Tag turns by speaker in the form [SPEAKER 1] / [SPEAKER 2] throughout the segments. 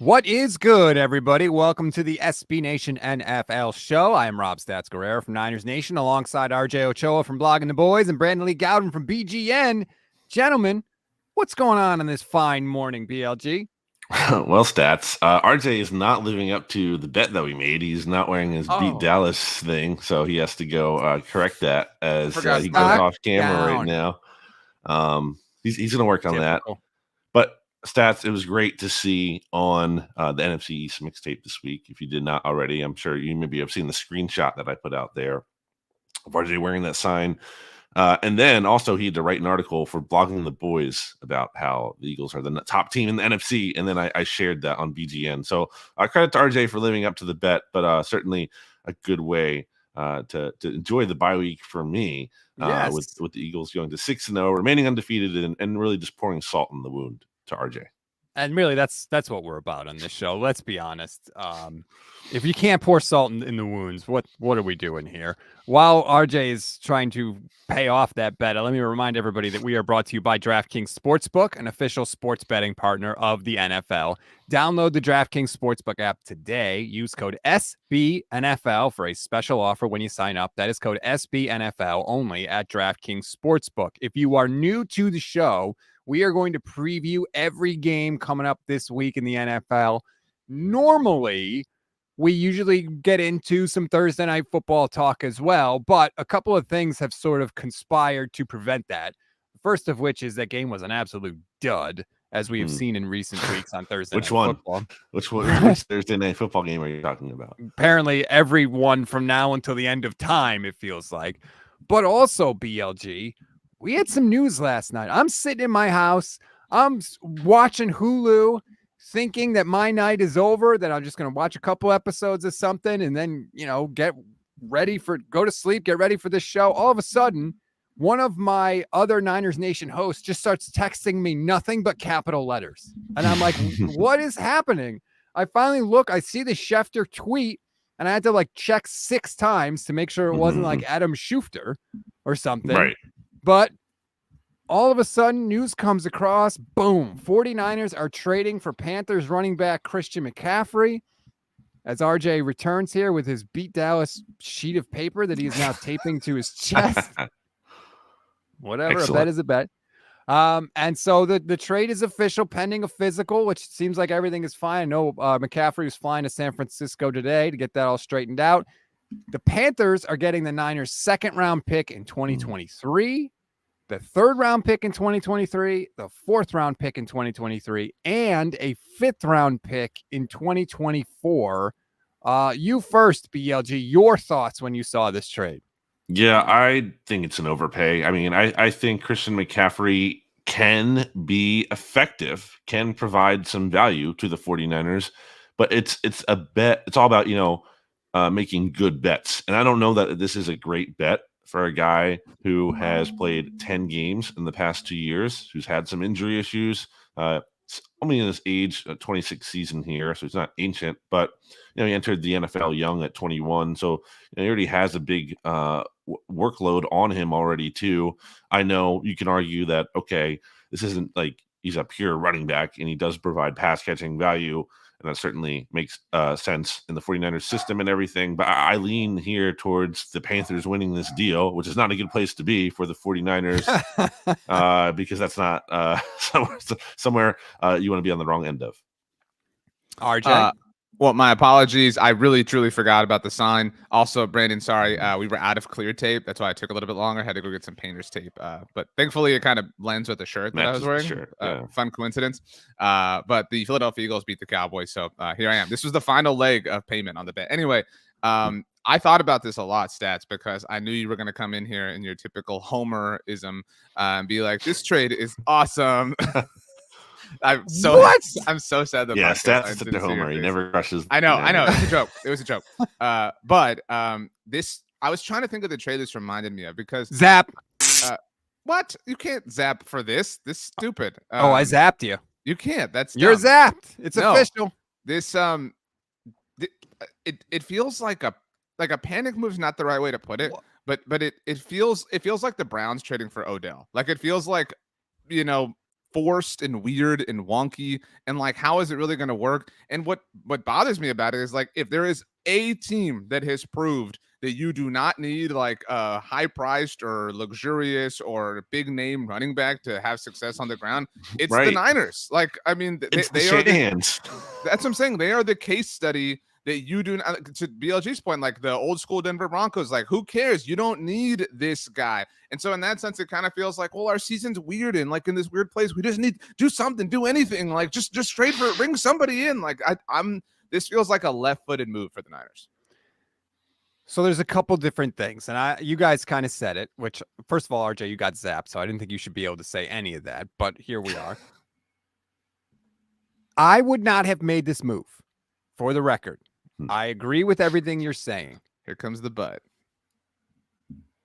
[SPEAKER 1] What is good, everybody? Welcome to the SB Nation NFL show. I am Rob Stats Guerrera from Niners Nation, alongside RJ Ochoa from Blogging the Boys and Brandon Lee Gowton from BGN. Gentlemen, what's going on this fine morning, BLG?
[SPEAKER 2] Well, Stats, RJ is not living up to the bet that we made. He's not wearing his Beat Dallas thing, so he has to go correct that as he goes off camera right now. He's going to work on that. But Stats, it was great to see on the NFC East mixtape this week. If you did not already, I'm sure you maybe have seen the screenshot that I put out there of RJ wearing that sign. And then also he had to write an article for Blogging the Boys about how the Eagles are the top team in the NFC. And then I shared that on BGN. So credit to RJ for living up to the bet, but certainly a good way to enjoy the bye week for me with the Eagles going to 6-0, remaining undefeated and really just pouring salt in the wound to RJ.
[SPEAKER 1] And really, that's what we're about on this show. Let's be honest. If you can't pour salt in the wounds, what are we doing here? While RJ is trying to pay off that bet, let me remind everybody that we are brought to you by DraftKings Sportsbook, an official sports betting partner of the NFL. Download the DraftKings Sportsbook app today. Use code SBNFL for a special offer when you sign up. That is code SBNFL only at DraftKings Sportsbook. If you are new to the show, we are going to preview every game coming up this week in the NFL. Normally, we usually get into some Thursday night football talk as well, but a couple of things have sort of conspired to prevent that. First of which is that game was an absolute dud, as we have seen in recent weeks on Thursday night football.
[SPEAKER 2] Which Thursday night football game are you talking about?
[SPEAKER 1] Apparently every one from now until the end of time, it feels like. But also, BLG, we had some news last night. I'm sitting in my house. I'm watching Hulu, thinking that my night is over, that I'm just going to watch a couple episodes of something and then, go to sleep, get ready for this show. All of a sudden, one of my other Niners Nation hosts just starts texting me nothing but capital letters. And I'm like, what is happening? I finally look, I see the Schefter tweet, and I had to check 6 times to make sure it wasn't like Adam Schefter or something.
[SPEAKER 2] Right.
[SPEAKER 1] But all of a sudden, news comes across, boom, 49ers are trading for Panthers running back Christian McCaffrey. As RJ returns here with his Beat Dallas sheet of paper that he is now taping to his chest. Whatever, excellent. A bet is a bet. And so the trade is official, pending a physical, which seems like everything is fine. I know McCaffrey was flying to San Francisco today to get that all straightened out. The Panthers are getting the Niners' second-round pick in 2023, the third-round pick in 2023, the fourth-round pick in 2023, and a fifth-round pick in 2024. You first, BLG, your thoughts when you saw this trade?
[SPEAKER 2] Yeah, I think it's an overpay. I mean, I think Christian McCaffrey can be effective, can provide some value to the 49ers, but it's a bet. It's all about, making good bets. And I don't know that this is a great bet for a guy who has played 10 games in the past 2 years, who's had some injury issues. Only in his age 26 season here, so he's not ancient, but he entered the NFL young at 21, so he already has a big workload on him already too. I know you can argue that, okay, this isn't like he's a pure running back and he does provide pass catching value, and that certainly makes sense in the 49ers system and everything, but I lean here towards the Panthers winning this deal, which is not a good place to be for the 49ers because that's not somewhere you want to be on the wrong end of.
[SPEAKER 1] RJ?
[SPEAKER 3] Well, my apologies. I really, truly forgot about the sign. Also, Brandon, sorry, we were out of clear tape. That's why it took a little bit longer. I had to go get some painter's tape. But thankfully, it kind of blends with the shirt that I was wearing. Fun coincidence. But the Philadelphia Eagles beat the Cowboys. So here I am. This was the final leg of payment on the bet. Anyway, I thought about this a lot, Stats, because I knew you were going to come in here in your typical Homer-ism and be like, this trade is awesome. I'm so sad that
[SPEAKER 2] Stats is the Homer. He never crushes.
[SPEAKER 3] I know. It was a joke. But this, I was trying to think of the trade this reminded me of because
[SPEAKER 1] zap.
[SPEAKER 3] What? You can't zap for this. This is stupid.
[SPEAKER 1] I zapped you.
[SPEAKER 3] You can't.
[SPEAKER 1] You're zapped. It's official.
[SPEAKER 3] This it feels like a panic move is not the right way to put it, but it feels like the Browns trading for Odell. Like it feels like forced and weird and wonky, and like, how is it really going to work? And what bothers me about it is like, if there is a team that has proved that you do not need like a high priced or luxurious or big name running back to have success on the ground, it's the Niners. Like, I mean, they are
[SPEAKER 2] that's
[SPEAKER 3] what I'm saying. They are the case study that you do not, to BLG's point, like the old school Denver Broncos, like, who cares? You don't need this guy. And so in that sense, it kind of feels like, well, our season's weird and like in this weird place, we just need do something, do anything, like just trade for it, bring somebody in. Like this feels like a left-footed move for the Niners.
[SPEAKER 1] So there's a couple different things, and you guys kind of said it, which first of all, RJ, you got zapped, so I didn't think you should be able to say any of that, but here we are. I would not have made this move, for the record. I agree with everything you're saying.
[SPEAKER 3] Here comes the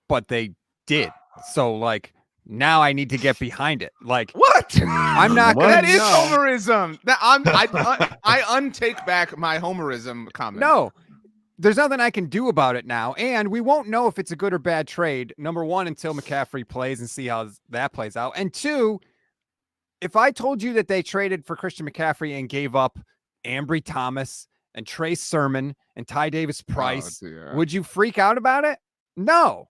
[SPEAKER 3] but
[SPEAKER 1] they did. So like now I need to get behind it. Like
[SPEAKER 3] what?
[SPEAKER 1] I'm not
[SPEAKER 3] gonna That is homerism. I untake back my homerism comment.
[SPEAKER 1] No, there's nothing I can do about it now. And we won't know if it's a good or bad trade. Number one, until McCaffrey plays and see how that plays out. And two, if I told you that they traded for Christian McCaffrey and gave up Ambry Thomas and Trey Sermon and Ty Davis Price, would you freak out about it? No.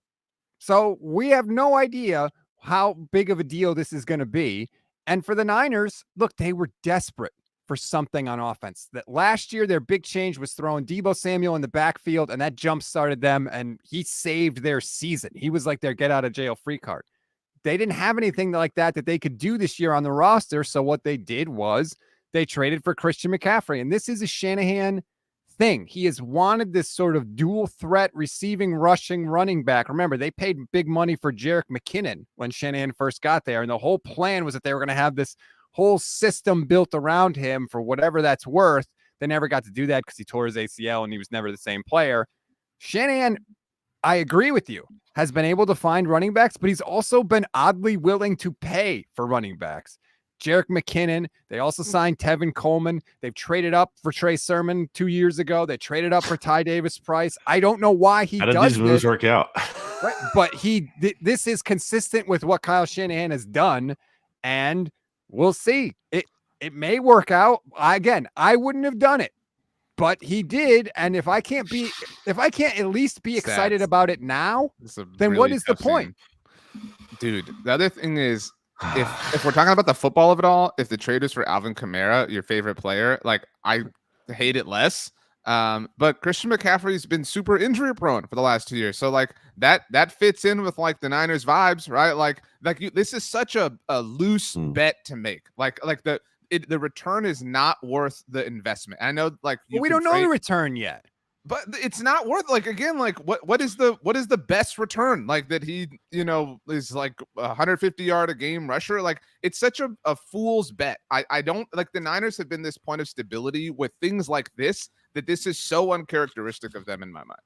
[SPEAKER 1] So we have no idea how big of a deal this is going to be. And for the Niners, look, they were desperate for something on offense. That last year, their big change was throwing Deebo Samuel in the backfield, and that jump started them, and he saved their season. He was like their get out of jail free card. They didn't have anything like that they could do this year on the roster. So what they did was they traded for Christian McCaffrey. And this is a Shanahan thing. He has wanted this sort of dual threat receiving, rushing running back. Remember, they paid big money for Jerick McKinnon when Shanahan first got there. And the whole plan was that they were going to have this whole system built around him for whatever that's worth. They never got to do that because he tore his ACL and he was never the same player. Shanahan, I agree with you, has been able to find running backs, but he's also been oddly willing to pay for running backs. Jerick McKinnon. They also signed Tevin Coleman. They've traded up for Trey Sermon 2 years ago. They traded up for Ty Davis Price. I don't know why he does
[SPEAKER 2] these moves work out.
[SPEAKER 1] Right? But this is consistent with what Kyle Shanahan has done, and we'll see. It may work out. I wouldn't have done it, but he did. And if I can't at least be excited about it now, then what is the point?
[SPEAKER 3] Dude, the other thing is, if we're talking about the football of it all, if the trade is for Alvin Kamara, your favorite player, like I hate it less. But Christian McCaffrey's been super injury prone for the last 2 years. So like that fits in with like the Niners vibes, right? Like this is such a loose bet to make. Like the return is not worth the investment. I know like
[SPEAKER 1] we don't know the return yet.
[SPEAKER 3] But it's not worth, like, again, like what is the best return? Like that he, is like 150-yard a game rusher. Like it's such a fool's bet. I don't like the Niners have been this point of stability with things like this, that this is so uncharacteristic of them in my mind.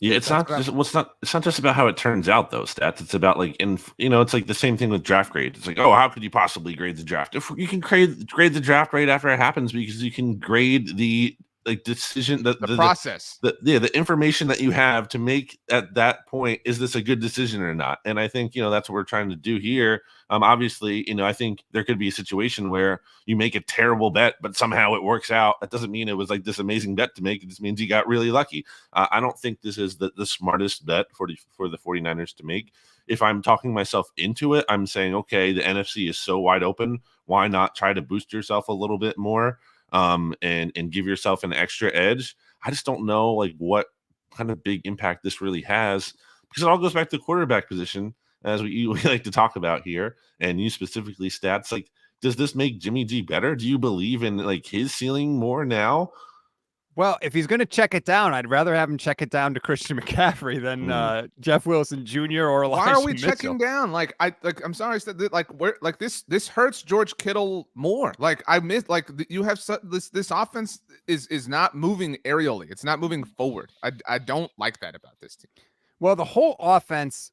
[SPEAKER 2] Yeah, it's not just about how it turns out though, Stats. It's about like it's like the same thing with draft grade. It's like, oh, how could you possibly grade the draft? If you can grade the draft right after it happens, because you can grade the decision, the
[SPEAKER 3] process,
[SPEAKER 2] the information that you have to make at that point, is this a good decision or not? And I think that's what we're trying to do here. Obviously, I think there could be a situation where you make a terrible bet, but somehow it works out. That doesn't mean it was like this amazing bet to make. It just means you got really lucky. I don't think this is the smartest bet for the 49ers to make. If I'm talking myself into it, I'm saying, okay, the NFC is so wide open. Why not try to boost yourself a little bit more? And give yourself an extra edge. I just don't know like what kind of big impact this really has, because it all goes back to the quarterback position, as we like to talk about here, and you specifically, Stats. Like, does this make Jimmy G better? Do you believe in like his ceiling more now?
[SPEAKER 1] Well, if he's going to check it down, I'd rather have him check it down to Christian McCaffrey than Jeff Wilson Jr. or Elijah
[SPEAKER 3] Why are we
[SPEAKER 1] Mitchell.
[SPEAKER 3] checking down? I'm sorry, this hurts George Kittle more. Like I miss, like you have this offense is not moving aerially. It's not moving forward. I don't like that about this team.
[SPEAKER 1] Well, the whole offense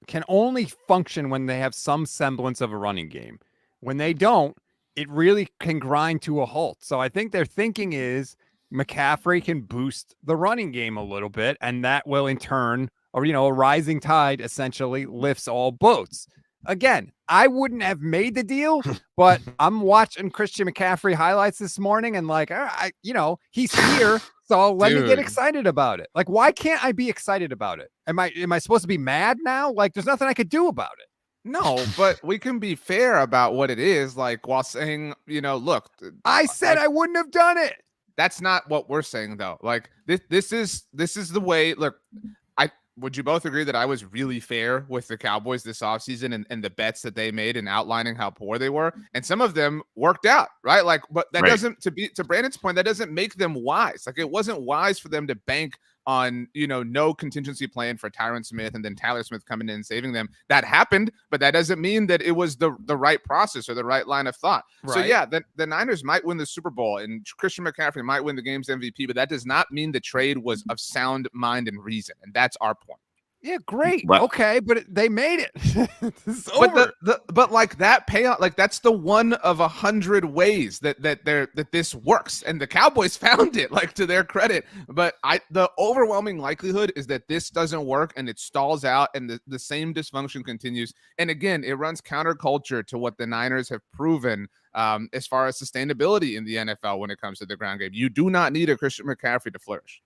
[SPEAKER 1] can only function when they have some semblance of a running game. When they don't, it really can grind to a halt. So I think their thinking is McCaffrey can boost the running game a little bit, and that will in turn, or a rising tide essentially lifts all boats. again, I wouldn't have made the deal, but I'm watching Christian McCaffrey highlights this morning and like, he's here. So let me get excited about it. Like, why can't I be excited about it? Am I supposed to be mad now? Like, there's nothing I could do about it.
[SPEAKER 3] No, but we can be fair about what it is, like while saying, look,
[SPEAKER 1] I said I wouldn't have done it.
[SPEAKER 3] That's not what we're saying though. Like this is the way. Look, would you both agree that I was really fair with the Cowboys this offseason and the bets that they made and outlining how poor they were? And some of them worked out, right? Like, but that doesn't, to Brandon's point, that doesn't make them wise. Like, it wasn't wise for them to bank on, no contingency plan for Tyron Smith and then Tyler Smith coming in and saving them. That happened, but that doesn't mean that it was the right process or the right line of thought. Right. So yeah, the Niners might win the Super Bowl and Christian McCaffrey might win the game's MVP, but that does not mean the trade was of sound mind and reason. And that's our point.
[SPEAKER 1] Yeah, great. Okay, but they made it. This is over.
[SPEAKER 3] But like that payout, like that's the one of 100 ways that this works, and the Cowboys found it, like, to their credit. But the overwhelming likelihood is that this doesn't work and it stalls out, and the same dysfunction continues. And again, it runs counterculture to what the Niners have proven as far as sustainability in the NFL when it comes to the ground game. You do not need a Christian McCaffrey to flourish.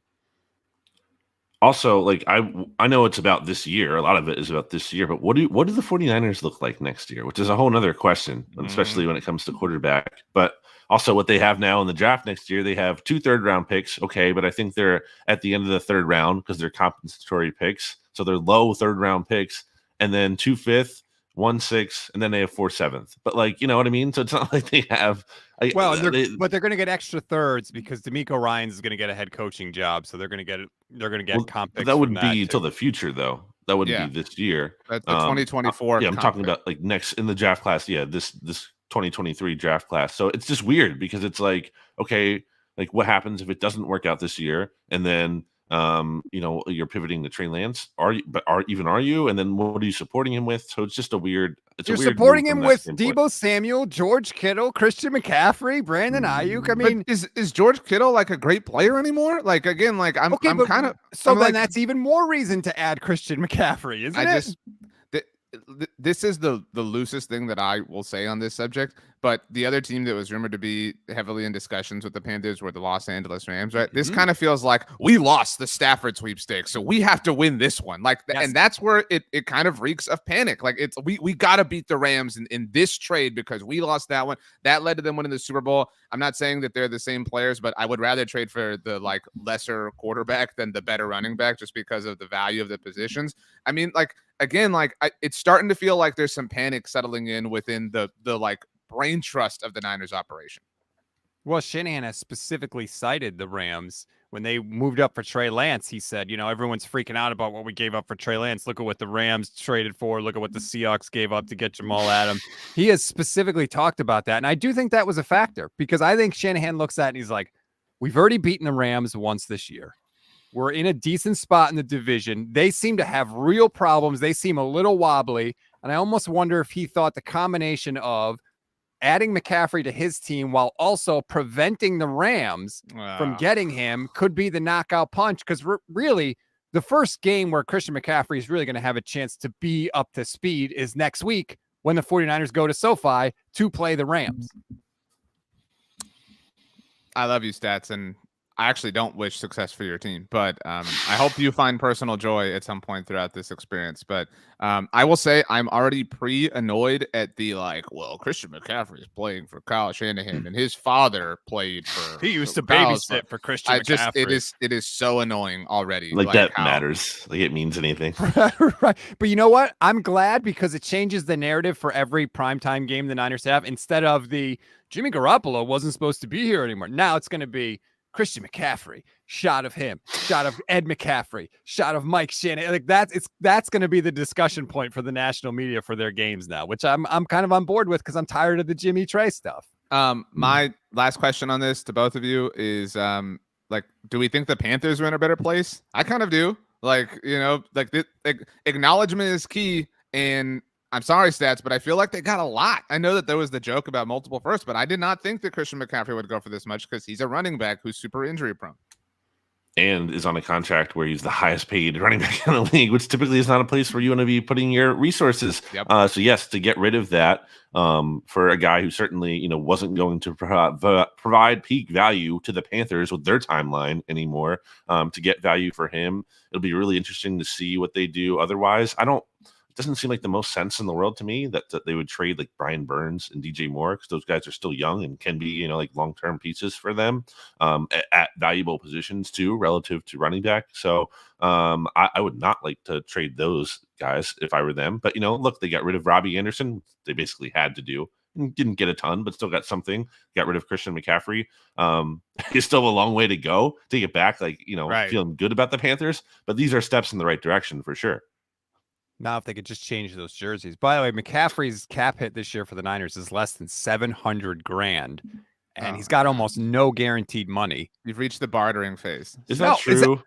[SPEAKER 2] Also, like, I know it's about this year. A lot of it is about this year. But what do the 49ers look like next year? Which is a whole other question, especially when it comes to quarterback. But also what they have now in the draft next year, they have 2 third-round picks. Okay, but I think they're at the end of the third round because they're compensatory picks. So they're low third-round picks. And then 2 fifth, 1 6th, and then they have 4 7th. But, like, you know what I mean? So it's not like they have
[SPEAKER 1] but they're going to get extra thirds because DeMeco Ryans is going to get a head coaching job, so they're going to get comp picks.
[SPEAKER 2] That wouldn't be until the future, though. That wouldn't be this year.
[SPEAKER 3] That's the 2024.
[SPEAKER 2] I'm talking about like next in the draft class. Yeah, this 2023 draft class. So it's just weird because it's like, okay, like what happens if it doesn't work out this year, and then you're pivoting to Trey Lance. Are you? And then what are you supporting him with? So it's just a weird. You're
[SPEAKER 1] supporting him with Deebo Samuel, George Kittle, Christian McCaffrey, Brandon Ayuk. I mean,
[SPEAKER 3] but is George Kittle like a great player anymore? Like, again, like I'm kind of.
[SPEAKER 1] So then that's even more reason to add Christian McCaffrey, isn't it?
[SPEAKER 3] This is the loosest thing that I will say on this subject, but the other team that was rumored to be heavily in discussions with the Panthers were the Los Angeles Rams, right? This kind of feels like we lost the Stafford sweepstakes, so we have to win this one. Like, yes. And that's where it kind of reeks of panic. Like, it's we got to beat the Rams in this trade because we lost that one. That led to them winning the Super Bowl. I'm not saying that they're the same players, but I would rather trade for the like lesser quarterback than the better running back just because of the value of the positions. I mean, like, again, like it's starting to feel like there's some panic settling in within the like brain trust of the Niners operation.
[SPEAKER 1] Well, Shanahan has specifically cited the Rams when they moved up for Trey Lance. He said, everyone's freaking out about what we gave up for Trey Lance. Look at what the Rams traded for. Look at what the Seahawks gave up to get Jamal Adams. He has specifically talked about that. And I do think that was a factor because I think Shanahan looks at it and he's like, we've already beaten the Rams once this year. We're in a decent spot in the division. They seem to have real problems. They seem a little wobbly. And I almost wonder if he thought the combination of adding McCaffrey to his team while also preventing the Rams from getting him could be the knockout punch. Because really, the first game where Christian McCaffrey is really going to have a chance to be up to speed is next week when the 49ers go to SoFi to play the Rams.
[SPEAKER 3] I love you, Stats, and I actually don't wish success for your team, but I hope you find personal joy at some point throughout this experience. But I will say I'm already pre-annoyed at the Christian McCaffrey is playing for Kyle Shanahan, and his father played for.
[SPEAKER 1] He used to babysit for Christian McCaffrey.
[SPEAKER 3] It is so annoying already.
[SPEAKER 2] Like that matters. Like it means anything.
[SPEAKER 1] Right. But you know what? I'm glad because it changes the narrative for every primetime game the Niners have. Instead of the Jimmy Garoppolo wasn't supposed to be here anymore. Now it's going to be Christian McCaffrey, shot of him, shot of Ed McCaffrey, shot of Mike Shanahan. Like that's going to be the discussion point for the national media for their games now, which I'm kind of on board with because I'm tired of the Jimmy Trey stuff.
[SPEAKER 3] My last question on this to both of you is do we think the Panthers are in a better place? I kind of do. Acknowledgement is key, and I'm sorry, Stats, but I feel like they got a lot. I know that there was the joke about multiple firsts, but I did not think that Christian McCaffrey would go for this much because he's a running back who's super injury prone.
[SPEAKER 2] and is on a contract where he's the highest paid running back in the league, which typically is not a place where you want to be putting your resources.
[SPEAKER 3] Yep.
[SPEAKER 2] So yes, to get rid of that for a guy who certainly wasn't going to provide peak value to the Panthers with their timeline anymore, to get value for him, it'll be really interesting to see what they do. Otherwise, it doesn't seem like the most sense in the world to me that they would trade like Brian Burns and DJ Moore, because those guys are still young and can be, like long-term pieces for them at valuable positions too, relative to running back. So I would not like to trade those guys if I were them. But, look, they got rid of Robbie Anderson. They basically had to do. Didn't get a ton, but still got something. Got rid of Christian McCaffrey. He's still a long way to go to get back,
[SPEAKER 3] Right.
[SPEAKER 2] feeling good about the Panthers. But these are steps in the right direction for sure.
[SPEAKER 1] Now, if they could just change those jerseys. By the way, McCaffrey's cap hit this year for the Niners is less than $700,000, and he's got almost no guaranteed money.
[SPEAKER 3] You've reached the bartering phase.
[SPEAKER 2] Is that true?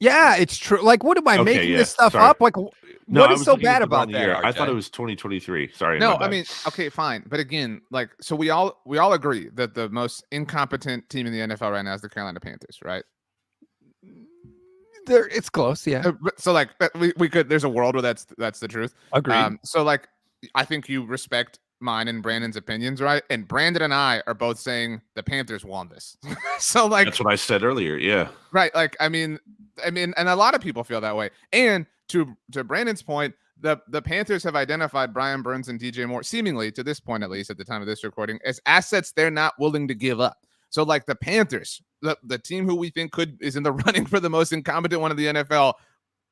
[SPEAKER 1] Yeah, it's true. Like, what am I making this stuff up? Like, what is so bad about that?
[SPEAKER 2] Year. I thought it was 2023. Sorry.
[SPEAKER 3] No, I mean, okay, fine. But again, so we all agree that the most incompetent team in the NFL right now is the Carolina Panthers, right?
[SPEAKER 1] It's close, yeah.
[SPEAKER 3] So we could. There's a world where that's the truth.
[SPEAKER 1] Agreed.
[SPEAKER 3] So I think you respect mine and Brandon's opinions, right? And Brandon and I are both saying the Panthers won this. So
[SPEAKER 2] that's what I said earlier. Yeah.
[SPEAKER 3] Right. I mean, and a lot of people feel that way. And to Brandon's point, the Panthers have identified Brian Burns and DJ Moore, seemingly to this point, at least at the time of this recording, as assets they're not willing to give up. So the Panthers, the team who we think is in the running for the most incompetent one of the NFL,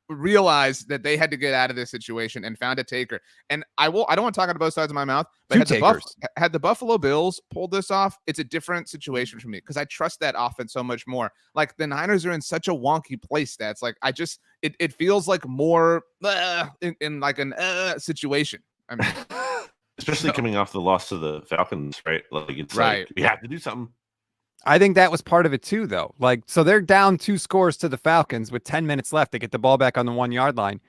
[SPEAKER 3] realized that they had to get out of this situation and found a taker. And I don't want to talk out of both sides of my mouth, but had the Buffalo Bills pulled this off, it's a different situation for me, because I trust that offense so much more. The Niners are in such a wonky place that's it feels like more in an situation. I mean,
[SPEAKER 2] especially coming off the loss to the Falcons, right? It's
[SPEAKER 3] right.
[SPEAKER 2] We have to do something.
[SPEAKER 1] I think that was part of it too, though. So they're down 2 scores to the Falcons with 10 minutes left. They get the ball back on the 1 yard line.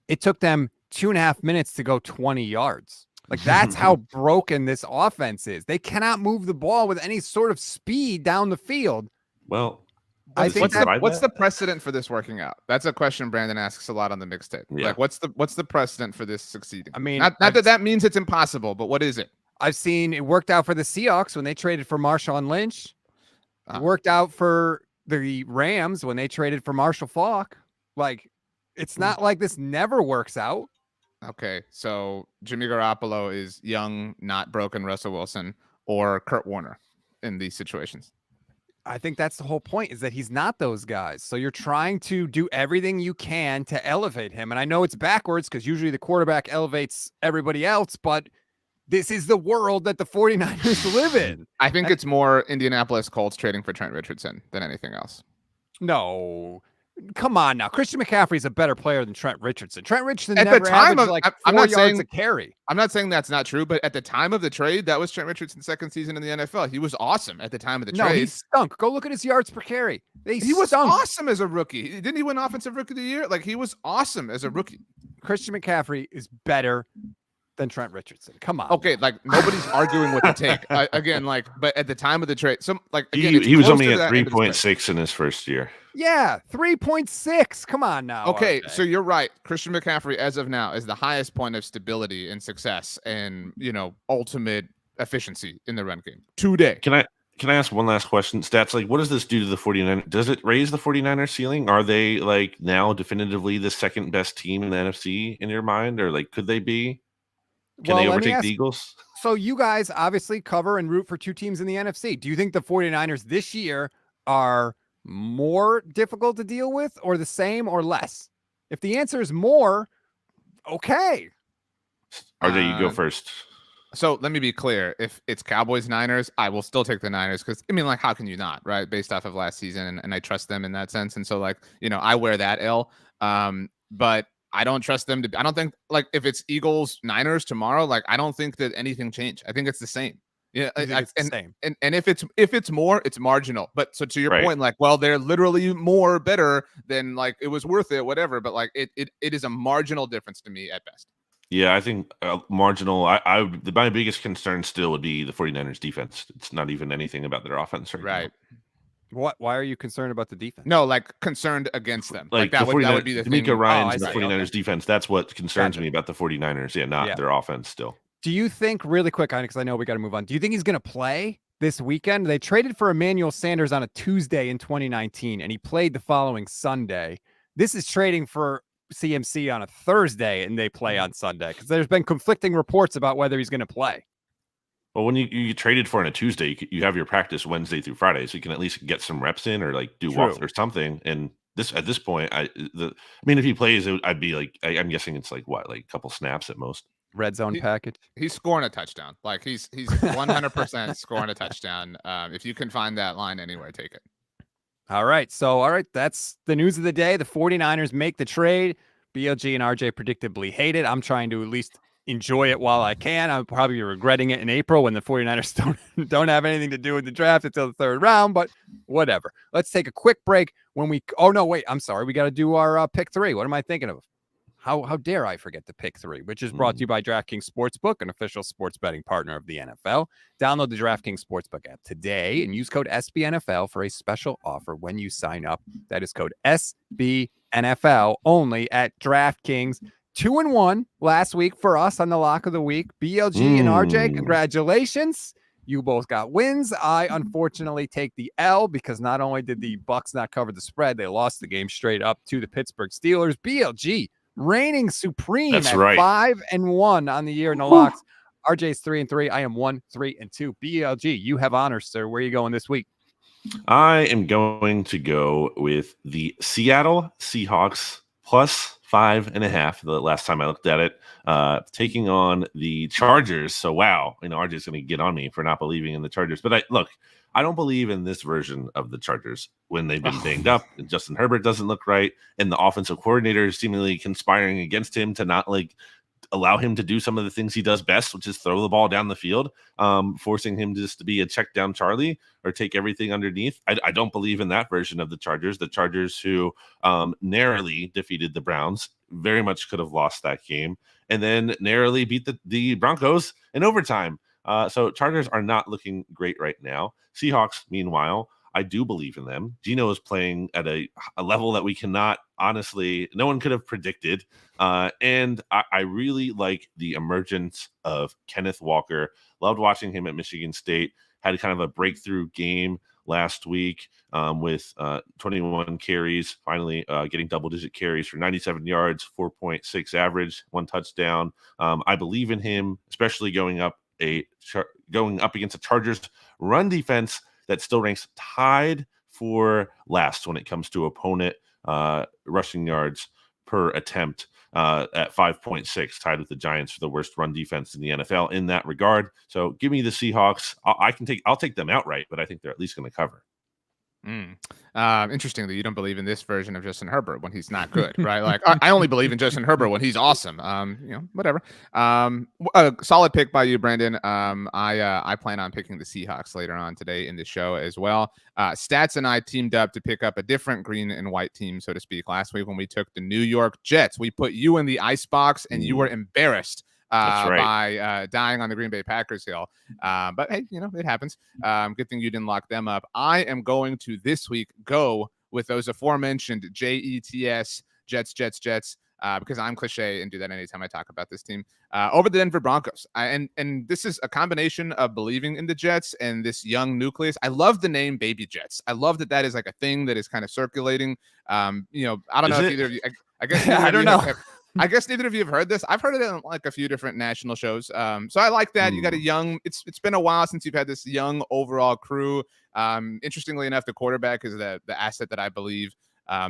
[SPEAKER 1] It took them 2.5 minutes to go 20 yards. That's how broken this offense is. They cannot move the ball with any sort of speed down the field.
[SPEAKER 2] Well,
[SPEAKER 3] I think what's the precedent for this working out? That's a question Brandon asks a lot on the mixtape.
[SPEAKER 2] Yeah.
[SPEAKER 3] What's the precedent for this succeeding?
[SPEAKER 1] I mean,
[SPEAKER 3] not that means it's impossible, but what is it?
[SPEAKER 1] I've seen it worked out for the Seahawks when they traded for Marshawn Lynch. It worked out for the Rams when they traded for Marshall Faulk. It's not like this never works out.
[SPEAKER 3] Okay, so Jimmy Garoppolo is young, not broken Russell Wilson or Kurt Warner in these situations.
[SPEAKER 1] I think that's the whole point, is that he's not those guys. So you're trying to do everything you can to elevate him. And I know it's backwards because usually the quarterback elevates everybody else, but this is the world that the 49ers live in.
[SPEAKER 3] I think it's more Indianapolis Colts trading for Trent Richardson than anything else.
[SPEAKER 1] No. Come on now. Christian McCaffrey is a better player than Trent Richardson. Trent Richardson
[SPEAKER 3] at
[SPEAKER 1] never
[SPEAKER 3] the time
[SPEAKER 1] averaged
[SPEAKER 3] of,
[SPEAKER 1] 4 yards a carry.
[SPEAKER 3] I'm not saying that's not true, but at the time of the trade, that was Trent Richardson's second season in the NFL. He was awesome at the time of the trade.
[SPEAKER 1] No, he stunk. Go look at his yards per carry.
[SPEAKER 3] He was awesome as a rookie. Didn't he win Offensive Rookie of the Year? He was awesome as a rookie.
[SPEAKER 1] Christian McCaffrey is better than Trent Richardson. Come on.
[SPEAKER 3] Okay, nobody's arguing with the take. Again, but at the time of the trade, again,
[SPEAKER 2] he was only at 3.6 in his first year.
[SPEAKER 1] Yeah, 3.6. Come on now.
[SPEAKER 3] Okay,
[SPEAKER 1] RJ.
[SPEAKER 3] So you're right. Christian McCaffrey, as of now, is the highest point of stability and success and ultimate efficiency in the run game today.
[SPEAKER 2] Can I ask one last question? Stats, what does this do to the 49ers? Does it raise the 49ers ceiling? Are they now definitively the second best team in the NFC in your mind, or could they be? Can they overtake the Eagles?
[SPEAKER 1] So you guys obviously cover and root for 2 teams in the NFC. Do you think the 49ers this year are more difficult to deal with, or the same, or less? If the answer is more, okay.
[SPEAKER 2] RJ, you go first.
[SPEAKER 3] So let me be clear. If it's Cowboys-Niners, I will still take the Niners because, how can you not, right? Based off of last season, and I trust them in that sense. And so, I wear that L. But I don't trust them to. I don't think if it's Eagles-Niners tomorrow, I don't think that anything changed. I think it's the same. Yeah,
[SPEAKER 1] it's the same.
[SPEAKER 3] And if it's more, it's marginal. But so to your point, they're literally more better than it was worth it, whatever. But it is a marginal difference to me at best.
[SPEAKER 2] Yeah, I think marginal. My biggest concern still would be the 49ers defense. It's not even anything about their offense right now.
[SPEAKER 1] What? Why are you concerned about the defense?
[SPEAKER 3] No, like concerned against them.
[SPEAKER 2] Like
[SPEAKER 3] that would be the thing.
[SPEAKER 2] D'Amico Ryans and the
[SPEAKER 1] see.
[SPEAKER 2] 49ers defense. That's what concerns me about the 49ers. Yeah, not their offense still.
[SPEAKER 1] Do you think, really quick, because I know we got to move on, do you think he's going to play this weekend? They traded for Emmanuel Sanders on a Tuesday in 2019, and he played the following Sunday. This is trading for CMC on a Thursday, and they play on Sunday, because there's been conflicting reports about whether he's going to play.
[SPEAKER 2] Well, when you traded for on a Tuesday, you have your practice Wednesday through Friday, so you can at least get some reps in or like do walk or something. And at this point, I mean, if he plays, I'd be like, I'm guessing it's like what, like a couple snaps at most.
[SPEAKER 1] Red zone package.
[SPEAKER 3] He's scoring a touchdown. Like he's 100% scoring a touchdown. If you can find that line anywhere, take it.
[SPEAKER 1] All right. That's the news of the day. The 49ers make the trade. BLG and RJ predictably hate it. I'm trying to at least enjoy it while I can. I'm probably regretting it in April when the 49ers don't have anything to do with the draft until the third round, but whatever. Let's take a quick break I'm sorry. We got to do our pick 3. What am I thinking of? How dare I forget the pick 3, which is brought to you by DraftKings Sportsbook, an official sports betting partner of the NFL. Download the DraftKings Sportsbook app today and use code SBNFL for a special offer when you sign up. That is code SBNFL only at DraftKings. 2-1 last week for us on the lock of the week. BLG and RJ, congratulations. You both got wins. I unfortunately take the L because not only did the Bucs not cover the spread, they lost the game straight up to the Pittsburgh Steelers. BLG reigning supreme at 5-1 on the year in the locks. RJ's 3-3. I am 1-3-2. BLG, you have honors, sir. Where are you going this week?
[SPEAKER 2] I am going to go with the Seattle Seahawks plus 5.5. The last time I looked at it, taking on the Chargers. So wow, RJ's going to get on me for not believing in the Chargers. But I don't believe in this version of the Chargers when they've been banged up and Justin Herbert doesn't look right, and the offensive coordinator is seemingly conspiring against him to not allow him to do some of the things he does best, which is throw the ball down the field, forcing him just to be a check down Charlie or take everything underneath. I don't believe in that version of the Chargers who narrowly defeated the Browns, very much could have lost that game, and then narrowly beat the Broncos in overtime. So Chargers are not looking great right now. Seahawks, meanwhile, I do believe in them. Geno is playing at a level that we cannot, honestly, no one could have predicted. And I really like the emergence of Kenneth Walker. Loved watching him at Michigan State. Had kind of a breakthrough game last week with 21 carries, finally getting double-digit carries for 97 yards, 4.6 average, 1 touchdown. I believe in him, especially going up against a Chargers run defense that still ranks tied for last when it comes to opponent rushing yards per attempt at 5.6, tied with the Giants for the worst run defense in the NFL in that regard. So give me the Seahawks. I'll take them outright, but I think they're at least going to cover.
[SPEAKER 3] Interesting that you don't believe in this version of Justin Herbert when he's not good, right? Like I only believe in Justin Herbert when he's awesome. Whatever. A solid pick by you, Brandon. I plan on picking the Seahawks later on today in the show as well. Stats and I teamed up to pick up a different green and white team, so to speak. Last week when we took the New York Jets, we put you in the icebox and you were embarrassed by dying on the Green Bay Packers hill. But hey, it happens. Good thing you didn't lock them up. I am going to this week go with those aforementioned Jets, because I'm cliche and do that anytime I talk about this team, over the Denver Broncos. And this is a combination of believing in the Jets and this young nucleus. I love the name Baby Jets. I love that is like a thing that is kind of circulating. I don't know if either of you, I guess
[SPEAKER 1] I don't know.
[SPEAKER 3] I guess neither of you have heard this. I've heard it in like a few different national shows. So I like that. You got a young, it's been a while since you've had this young overall crew. Interestingly enough, the quarterback is the asset that I believe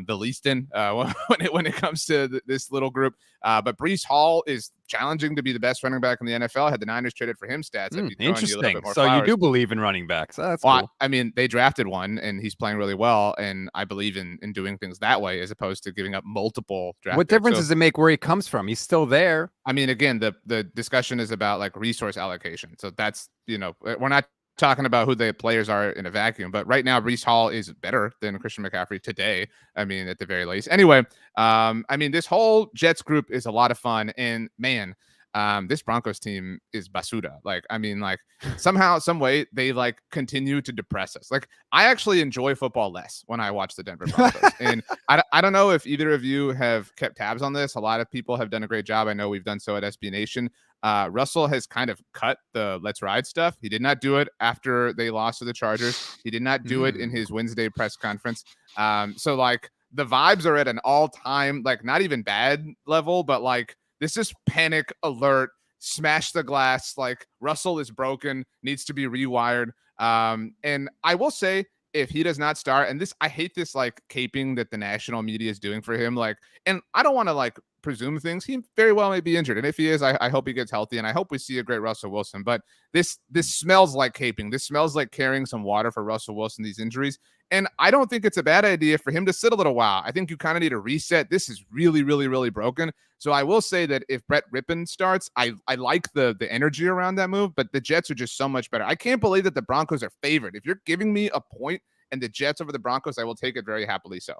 [SPEAKER 3] the least in when it comes to this little group. But Breece Hall is challenging to be the best running back in the NFL. Had the Niners traded for him stats.
[SPEAKER 1] Interesting. So you do believe in running backs. That's cool.
[SPEAKER 3] I mean, they drafted one and he's playing really well. And I believe in doing things that way as opposed to giving up multiple draft
[SPEAKER 1] What
[SPEAKER 3] picks.
[SPEAKER 1] difference does it make where he comes from? He's still there.
[SPEAKER 3] I mean, again, the discussion is about like resource allocation. So that's, we're not talking about who the players are in a vacuum, but right now Breece Hall is better than Christian McCaffrey today. I mean, at the very least. Anyway, this whole Jets group is a lot of fun, and man, This Broncos team is basura. Like, I mean, like somehow, some way they like continue to depress us. Like, I actually enjoy football less when I watch the Denver Broncos. And I don't know if either of you have kept tabs on this. A lot of people have done a great job. I know we've done so at SB Nation. Russell has kind of cut the let's ride stuff. He did not do it after they lost to the Chargers. He did not do it in his Wednesday press conference. So like the vibes are at an all-time, like not even bad level, but like this is panic alert, smash the glass. Like Russell is broken, needs to be rewired. And I will say, if he does not start, and this, I hate this like caping that the national media is doing for him. Like, and I don't want to like presume things. He very well may be injured. And if he is, I hope he gets healthy. And I hope we see a great Russell Wilson. But this smells like caping. This smells like carrying some water for Russell Wilson, these injuries. And I don't think it's a bad idea for him to sit a little while. I think you kind of need a reset. This is really, really, really broken. So I will say that if Brett Rippon starts, I like the energy around that move, but the Jets are just so much better. I can't believe that the Broncos are favored. If you're giving me a point and the Jets over the Broncos, I will take it very happily so.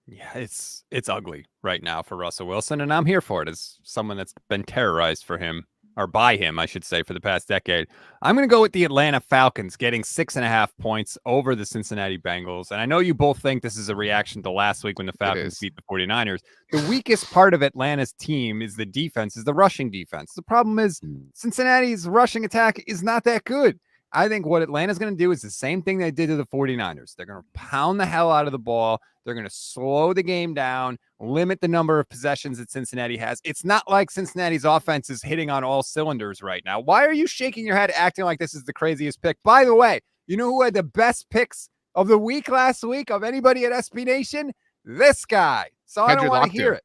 [SPEAKER 1] Yeah, it's ugly right now for Russell Wilson, and I'm here for it as someone that's been terrorized for him, or by him, I should say, for the past decade. I'm going to go with the Atlanta Falcons getting 6.5 points over the Cincinnati Bengals. And I know you both think this is a reaction to last week when the Falcons beat the 49ers. The weakest part of Atlanta's team is the defense, is the rushing defense. The problem is Cincinnati's rushing attack is not that good. I think what Atlanta's going to do is the same thing they did to the 49ers. They're going to pound the hell out of the ball. They're going to slow the game down, limit the number of possessions that Cincinnati has. It's not like Cincinnati's offense is hitting on all cylinders right now. Why are you shaking your head acting like this is the craziest pick? By the way, you know who had the best picks of the week last week of anybody at SB Nation? This guy. So I don't want to hear it.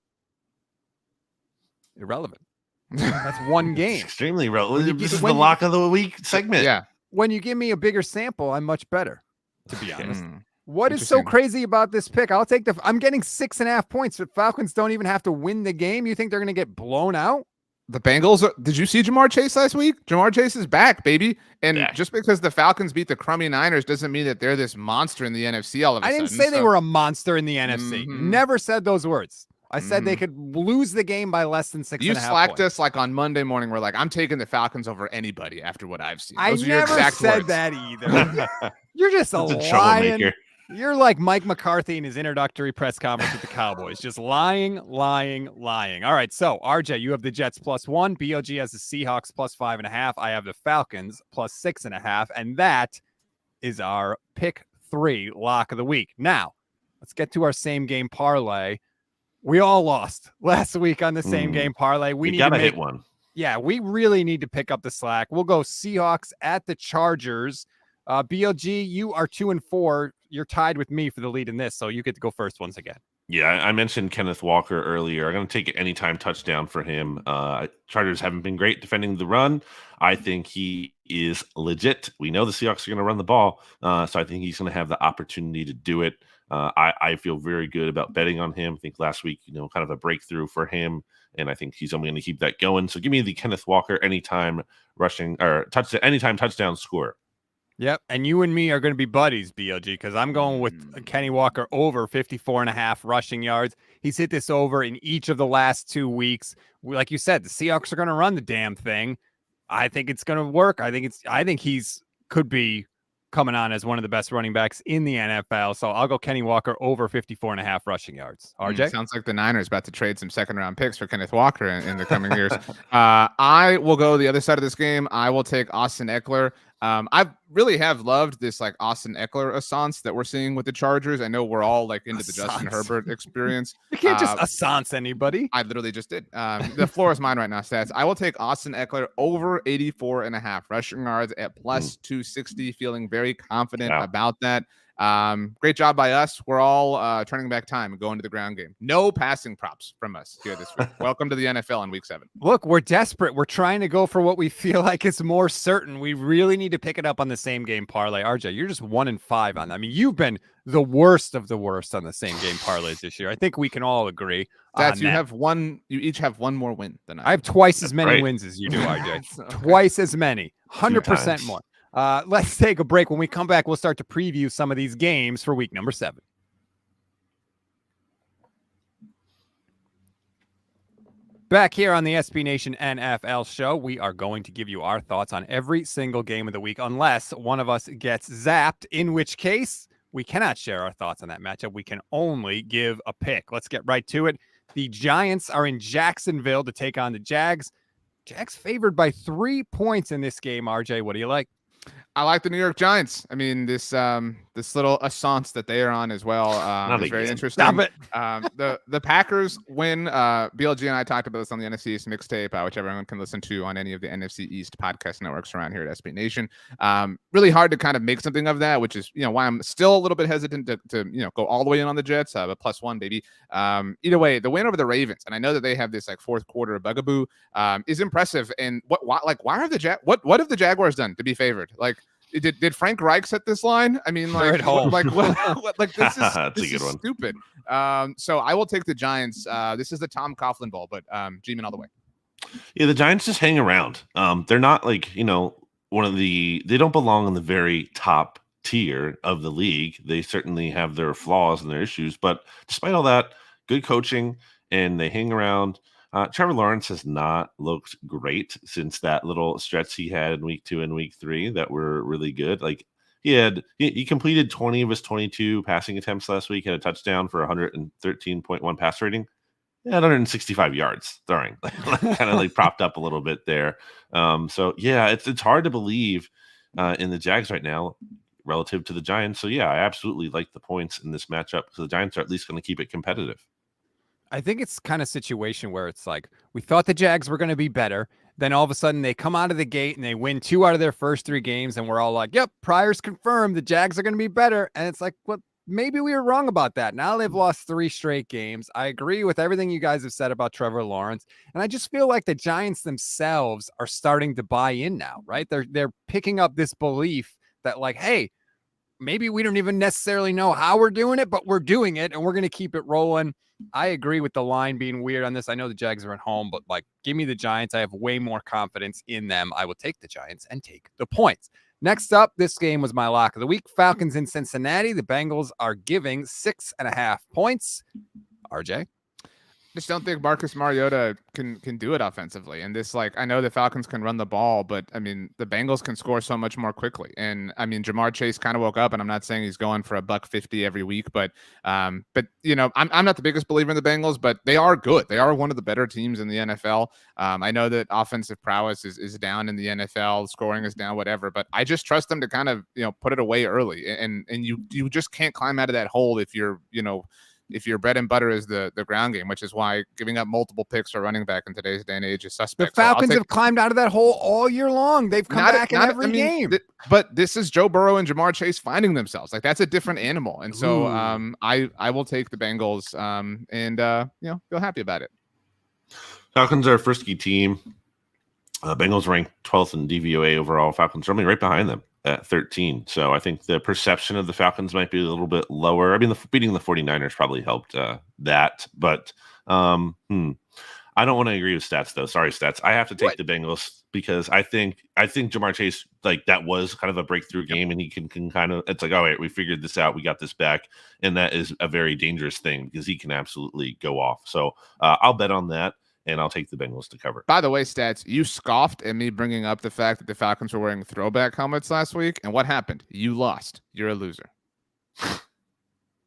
[SPEAKER 1] Irrelevant. That's one game.
[SPEAKER 2] Extremely relevant. This is the lock of the week segment.
[SPEAKER 3] Yeah.
[SPEAKER 1] When you give me a bigger sample, I'm much better, to be honest. What is so crazy about this pick? I'm getting 6.5 points, but Falcons don't even have to win the game. You think they're going to get blown out?
[SPEAKER 3] The Bengals, did you see Jamar Chase last week? Jamar Chase is back, baby. And just because the Falcons beat the crummy Niners doesn't mean that they're this monster in the NFC all of a sudden.
[SPEAKER 1] I didn't say they were a monster in the NFC. Never said those words. I said they could lose the game by less than 6.5 points.
[SPEAKER 3] You slacked us like on Monday morning. We're like, I'm taking the Falcons over anybody after what I've seen.
[SPEAKER 1] Those
[SPEAKER 3] I never
[SPEAKER 1] said that either. You're just a lying. You're like Mike McCarthy in his introductory press conference with the Cowboys. Just lying. All right, so RJ, you have the Jets +1. BLG has the Seahawks +5.5. I have the Falcons +6.5. And that is our pick 3 lock of the week. Now, let's get to our same game parlay. We all lost last week on the same game parlay. We need to
[SPEAKER 2] hit one.
[SPEAKER 1] Yeah, we really need to pick up the slack. We'll go Seahawks at the Chargers. BLG, you are 2-4. You're tied with me for the lead in this, so you get to go first once again.
[SPEAKER 2] Yeah, I mentioned Kenneth Walker earlier. I'm going to take an anytime touchdown for him. Chargers haven't been great defending the run. I think he is legit. We know the Seahawks are going to run the ball, so I think he's going to have the opportunity to do it. I feel very good about betting on him. I think last week, kind of a breakthrough for him, and I think he's only going to keep that going. So give me the Kenneth Walker anytime rushing or anytime touchdown score.
[SPEAKER 1] Yep, and you and me are going to be buddies, BLG, because I'm going with Kenny Walker over 54.5 rushing yards. He's hit this over in each of the last 2 weeks. Like you said, the Seahawks are going to run the damn thing. I think it's going to work. I think he's could be coming on as one of the best running backs in the NFL. So I'll go Kenny Walker over 54.5 rushing yards. RJ?
[SPEAKER 3] Sounds like the Niners about to trade some second-round picks for Kenneth Walker in the coming years. I will go the other side of this game. I will take Austin Eckler. I really have loved this like Austin Eckler assance that we're seeing with the Chargers. I know we're all like into the Justin Herbert experience.
[SPEAKER 1] You can't just assance anybody.
[SPEAKER 3] I literally just did. The floor is mine right now, stats. I will take Austin Eckler over 84.5 rushing yards at +260. Feeling very confident about that. Great job by us. We're all turning back time and going to the ground game. No passing props from us here this week. Welcome to the NFL in week 7.
[SPEAKER 1] Look, we're desperate. We're trying to go for what we feel like is more certain. We really need to pick it up on the same game parlay. RJ, you're just 1-5 on that. I mean, you've been the worst of the worst on the same game parlays this year. I think we can all agree.
[SPEAKER 3] That's you each have one more win than
[SPEAKER 1] I have twice as many wins as you do, RJ. Okay. Twice as many. 100% more. Let's take a break. When we come back, we'll start to preview some of these games for week number 7. Back here on the SB Nation NFL show, we are going to give you our thoughts on every single game of the week, unless one of us gets zapped, in which case we cannot share our thoughts on that matchup. We can only give a pick. Let's get right to it. The Giants are in Jacksonville to take on the Jags. Jags favored by 3 points in this game. RJ, what do you like?
[SPEAKER 3] I like the New York Giants. I mean, this little assance that they are on as well is very interesting.
[SPEAKER 1] Stop it.
[SPEAKER 3] The Packers win. BLG and I talked about this on the NFC East mixtape, which everyone can listen to on any of the NFC East podcast networks around here at SB Nation. Really hard to kind of make something of that, which is why I'm still a little bit hesitant to go all the way in on the Jets. But +1, baby. Either way, the win over the Ravens, and I know that they have this like fourth quarter bugaboo, is impressive. And why are the what have the Jaguars done to be favored? Like, did Frank Reich set this line? I mean, like, like this is stupid. So I will take the Giants. This is the Tom Coughlin Bowl, but G-Man all the way.
[SPEAKER 2] Yeah, the Giants just hang around. They're not like, they don't belong in the very top tier of the league. They certainly have their flaws and their issues, but despite all that, good coaching, and they hang around. Trevor Lawrence has not looked great since that little stretch he had in week 2 and week 3 that were really good. Like he completed 20 of his 22 passing attempts last week, had a touchdown for 113.1 pass rating. He had 165 yards throwing, kind of like propped up a little bit there. So yeah, it's hard to believe in the Jags right now relative to the Giants. So yeah, I absolutely like the points in this matchup because the Giants are at least going to keep it competitive.
[SPEAKER 1] I think it's kind of a situation where it's like we thought the Jags were going to be better. Then all of a sudden they come out of the gate and they win 2 out of their first 3 games. And we're all like, yep, priors confirmed the Jags are going to be better. And it's like, well, maybe we were wrong about that. Now they've lost 3 straight games. I agree with everything you guys have said about Trevor Lawrence. And I just feel like the Giants themselves are starting to buy in now, right? They're picking up this belief that like, hey, maybe we don't even necessarily know how we're doing it, but we're doing it and we're going to keep it rolling. I agree with the line being weird on this. I know the Jags are at home, but like, give me the Giants. I have way more confidence in them. I will take the Giants and take the points. Next up, this game was my lock of the week. Falcons in Cincinnati. The Bengals are giving 6.5 points. RJ?
[SPEAKER 3] Just don't think Marcus Mariota can do it offensively. And this, like, I know the Falcons can run the ball, but I mean, the Bengals can score so much more quickly. And I mean, Jamar Chase kind of woke up, and I'm not saying he's going for $150 every week, but I'm not the biggest believer in the Bengals, but they are good. They are one of the better teams in the NFL. I know that offensive prowess is down in the NFL, scoring is down, whatever, but I just trust them to kind of, put it away early. And you just can't climb out of that hole if your bread and butter is the ground game, which is why giving up multiple picks for running back in today's day and age is suspect.
[SPEAKER 1] The Falcons have climbed out of that hole all year long. They've come back in every game.
[SPEAKER 3] But this is Joe Burrow and Jamar Chase finding themselves. Like, that's a different animal. And so I will take the Bengals and feel happy about it.
[SPEAKER 2] Falcons are a frisky team. Bengals ranked 12th in DVOA overall. Falcons are only right behind them at 13. So I think the perception of the Falcons might be a little bit lower. I mean, beating the 49ers probably helped that. But I don't want to agree with Stats, though. Sorry, Stats. I have to take the Bengals because I think Jamar Chase, like, that was kind of a breakthrough game, and he can kind of – it's like, all right, we figured this out. We got this back. And that is a very dangerous thing because he can absolutely go off. So I'll bet on that. And I'll take the Bengals to cover.
[SPEAKER 3] By the way, Stats, you scoffed at me bringing up the fact that the Falcons were wearing throwback helmets last week. And what happened? You lost. You're a loser.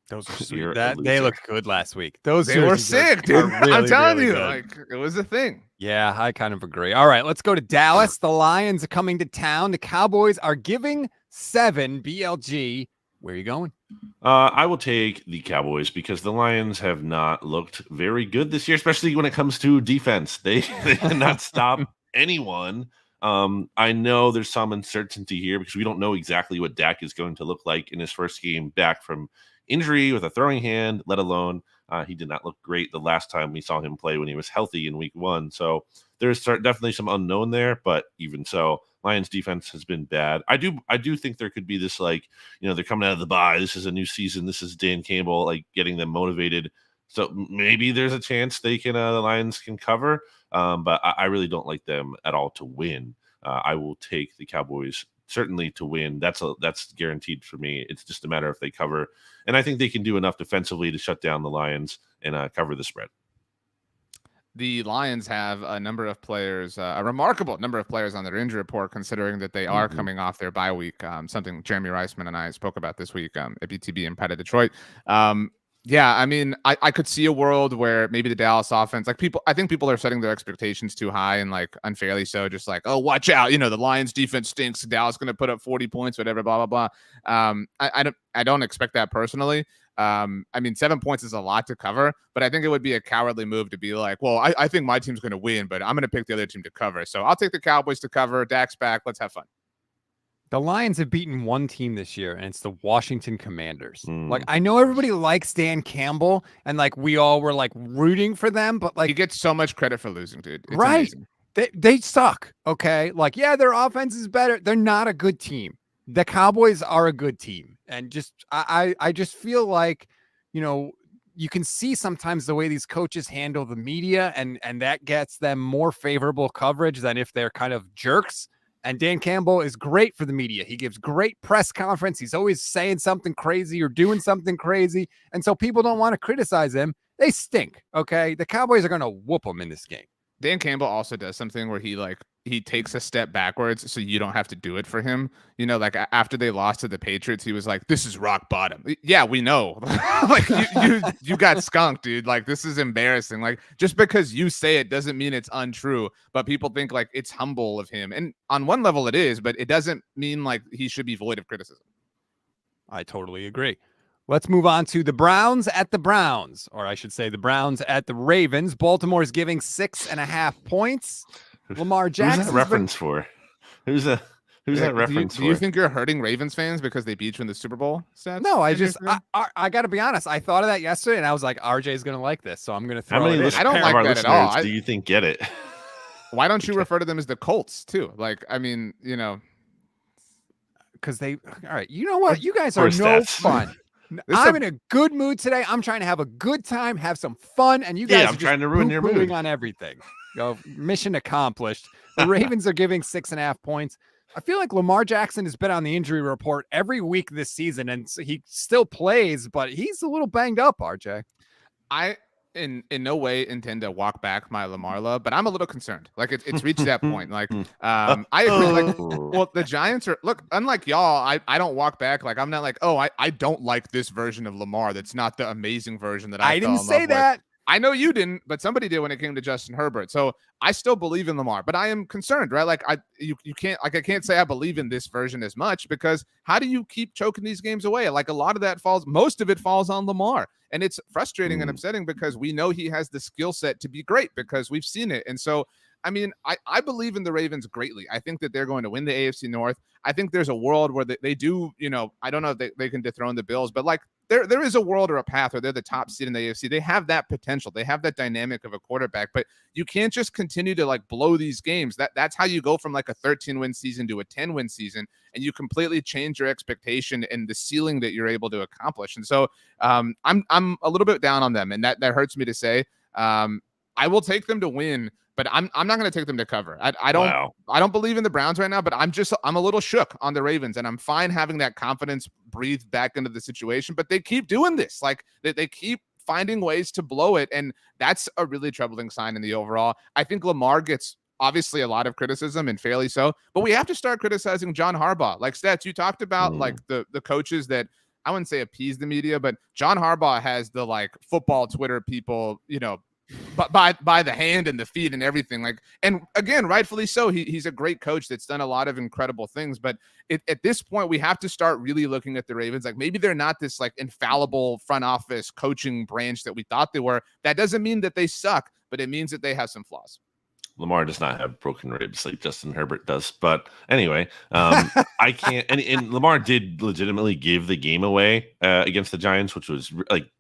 [SPEAKER 1] Those are sweet. They looked good last week. They
[SPEAKER 3] were sick, dude. Really, I'm telling you, like, it was a thing.
[SPEAKER 1] Yeah, I kind of agree. All right, let's go to Dallas. The Lions are coming to town. The Cowboys are giving 7. BLG. Where are you going?
[SPEAKER 2] I will take the Cowboys because the Lions have not looked very good this year, especially when it comes to defense. They cannot stop anyone. I know there's some uncertainty here because we don't know exactly what Dak is going to look like in his first game back from injury with a throwing hand, let alone he did not look great the last time we saw him play when he was healthy in week 1. So there's definitely some unknown there, but even so, Lions defense has been bad. I do think there could be this, like, they're coming out of the bye. This is a new season. This is Dan Campbell, like, getting them motivated. So maybe there's a chance the Lions can cover. But I really don't like them at all to win. I will take the Cowboys certainly to win. That's guaranteed for me. It's just a matter if they cover. And I think they can do enough defensively to shut down the Lions and cover the spread.
[SPEAKER 3] the Lions have a number of players, a remarkable number of players on their injury report, considering that they are coming off their bye week. Something Jeremy Reisman and I spoke about this week at BTB and Pride of Detroit. Yeah, I mean, I could see a world where maybe the Dallas offense, like I think people are setting their expectations too high and like unfairly so, just like, oh, watch out, the Lions defense stinks. Dallas going to put up 40 points, whatever, blah, blah, blah. I don't expect that personally. I mean, 7 points is a lot to cover, but I think it would be a cowardly move to be like, well, I think my team's going to win, but I'm going to pick the other team to cover. So I'll take the Cowboys to cover. Dak's back. Let's have fun.
[SPEAKER 1] The Lions have beaten one team this year, and it's the Washington Commanders. Like, I know everybody likes Dan Campbell, and like we all were like rooting for them, but like
[SPEAKER 3] he gets so much credit for losing, dude. It's
[SPEAKER 1] right?
[SPEAKER 3] Amazing.
[SPEAKER 1] They suck. Okay, like yeah, their offense is better. They're not a good team. The Cowboys are a good team, and just I just feel like you can see sometimes the way these coaches handle the media, and that gets them more favorable coverage than if they're kind of jerks. And Dan Campbell is great for the media. He gives great press conference. He's always saying something crazy or doing something crazy. And so people don't want to criticize him. They stink. Okay. The Cowboys are going to whoop them in this game.
[SPEAKER 3] Dan Campbell also does something where he takes a step babackwards so you don't have to do it for him. Like after they lost to the Patriots, he was like, this is rock bottom. Yeah, we know. Like you got skunked, dude. Like this is embarrassing. Like just because you say it doesn't mean it's untrue, but people think like it's humble of him. And on one level it is, but it doesn't mean like he should be void of criticism.
[SPEAKER 1] I totally agree. Let's move on to the Browns at the Browns, or I should say the Browns at the Ravens. Baltimore is giving 6.5 points. Lamar Jackson.
[SPEAKER 2] Who's that reference for? Who's that reference for?
[SPEAKER 3] Do you think you're hurting Ravens fans because they beat you in the Super Bowl stats?
[SPEAKER 1] No, I got to be honest. I thought of that yesterday, and I was like, RJ's going to like this, so I'm going to throw it in.
[SPEAKER 3] I don't like that at all.
[SPEAKER 2] Do you think get it?
[SPEAKER 3] Why don't you refer to them as the Colts too? Like, I mean,
[SPEAKER 1] because all right. You know what? You guys are no fun. I'm in a good mood today. I'm trying to have a good time, have some fun, and you guys are
[SPEAKER 2] trying to ruin your mood
[SPEAKER 1] on everything. Mission accomplished. The Ravens are giving 6.5 points. I feel like Lamar Jackson has been on the injury report every week this season, and he still plays, but he's a little banged up, RJ.
[SPEAKER 3] I in no way intend to walk back my Lamar love, but I'm a little concerned. Like it's reached that point. Like I agree. Like, well, the Giants are unlike y'all. I don't walk back. Like I'm not like, oh, I don't like this version of Lamar. That's not the amazing version that I
[SPEAKER 1] didn't say that.
[SPEAKER 3] I know you didn't, but somebody did when it came to Justin Herbert. So I still believe in Lamar, but I am concerned, right? Like you can't, like I can't say I believe in this version as much, because how do you keep choking these games away? Like a lot of that most of it falls on Lamar, and it's frustrating and upsetting because we know he has the skill set to be great because we've seen it. And so, I mean, I believe in the Ravens greatly. I think that they're going to win the AFC North. I think there's a world where they do, I don't know if they can dethrone the Bills, but like there is a world or a path where they're the top seed in the AFC. They have that potential. They have that dynamic of a quarterback, but you can't just continue to like blow these games. That's how you go from like a 13-win season to a 10-win season, and you completely change your expectation and the ceiling that you're able to accomplish. And so I'm a little bit down on them, and that hurts me to say. I will take them to win, but I'm not going to take them to cover. I don't believe in the Browns right now, but I'm a little shook on the Ravens, and I'm fine having that confidence breathed back into the situation. But they keep doing this, like they keep finding ways to blow it, and that's a really troubling sign in the overall. I think Lamar gets obviously a lot of criticism, and fairly so, but we have to start criticizing John Harbaugh. Like Stats, you talked about like the coaches that I wouldn't say appease the media, but John Harbaugh has the like football Twitter people, but by the hand and the feet and everything, like, and again, rightfully so. He's a great coach that's done a lot of incredible things, but at this point, we have to start really looking at the Ravens. Like maybe they're not this like infallible front office coaching branch that we thought they were. That doesn't mean that they suck, but it means that they have some flaws.
[SPEAKER 2] Lamar does not have broken ribs like Justin Herbert does. But anyway, I can't. And Lamar did legitimately give the game away against the Giants, which was like,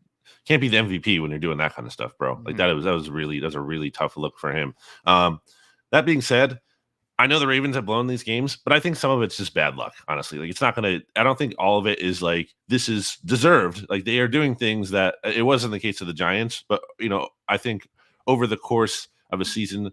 [SPEAKER 2] can't be the MVP when you're doing that kind of stuff, bro. Like that was a really tough look for him. That being said, I know the Ravens have blown these games, but I think some of it's just bad luck, honestly. Like it's not going to, I don't think all of it is like, this is deserved. Like they are doing things that it wasn't the case of the Giants, but I think over the course of a season,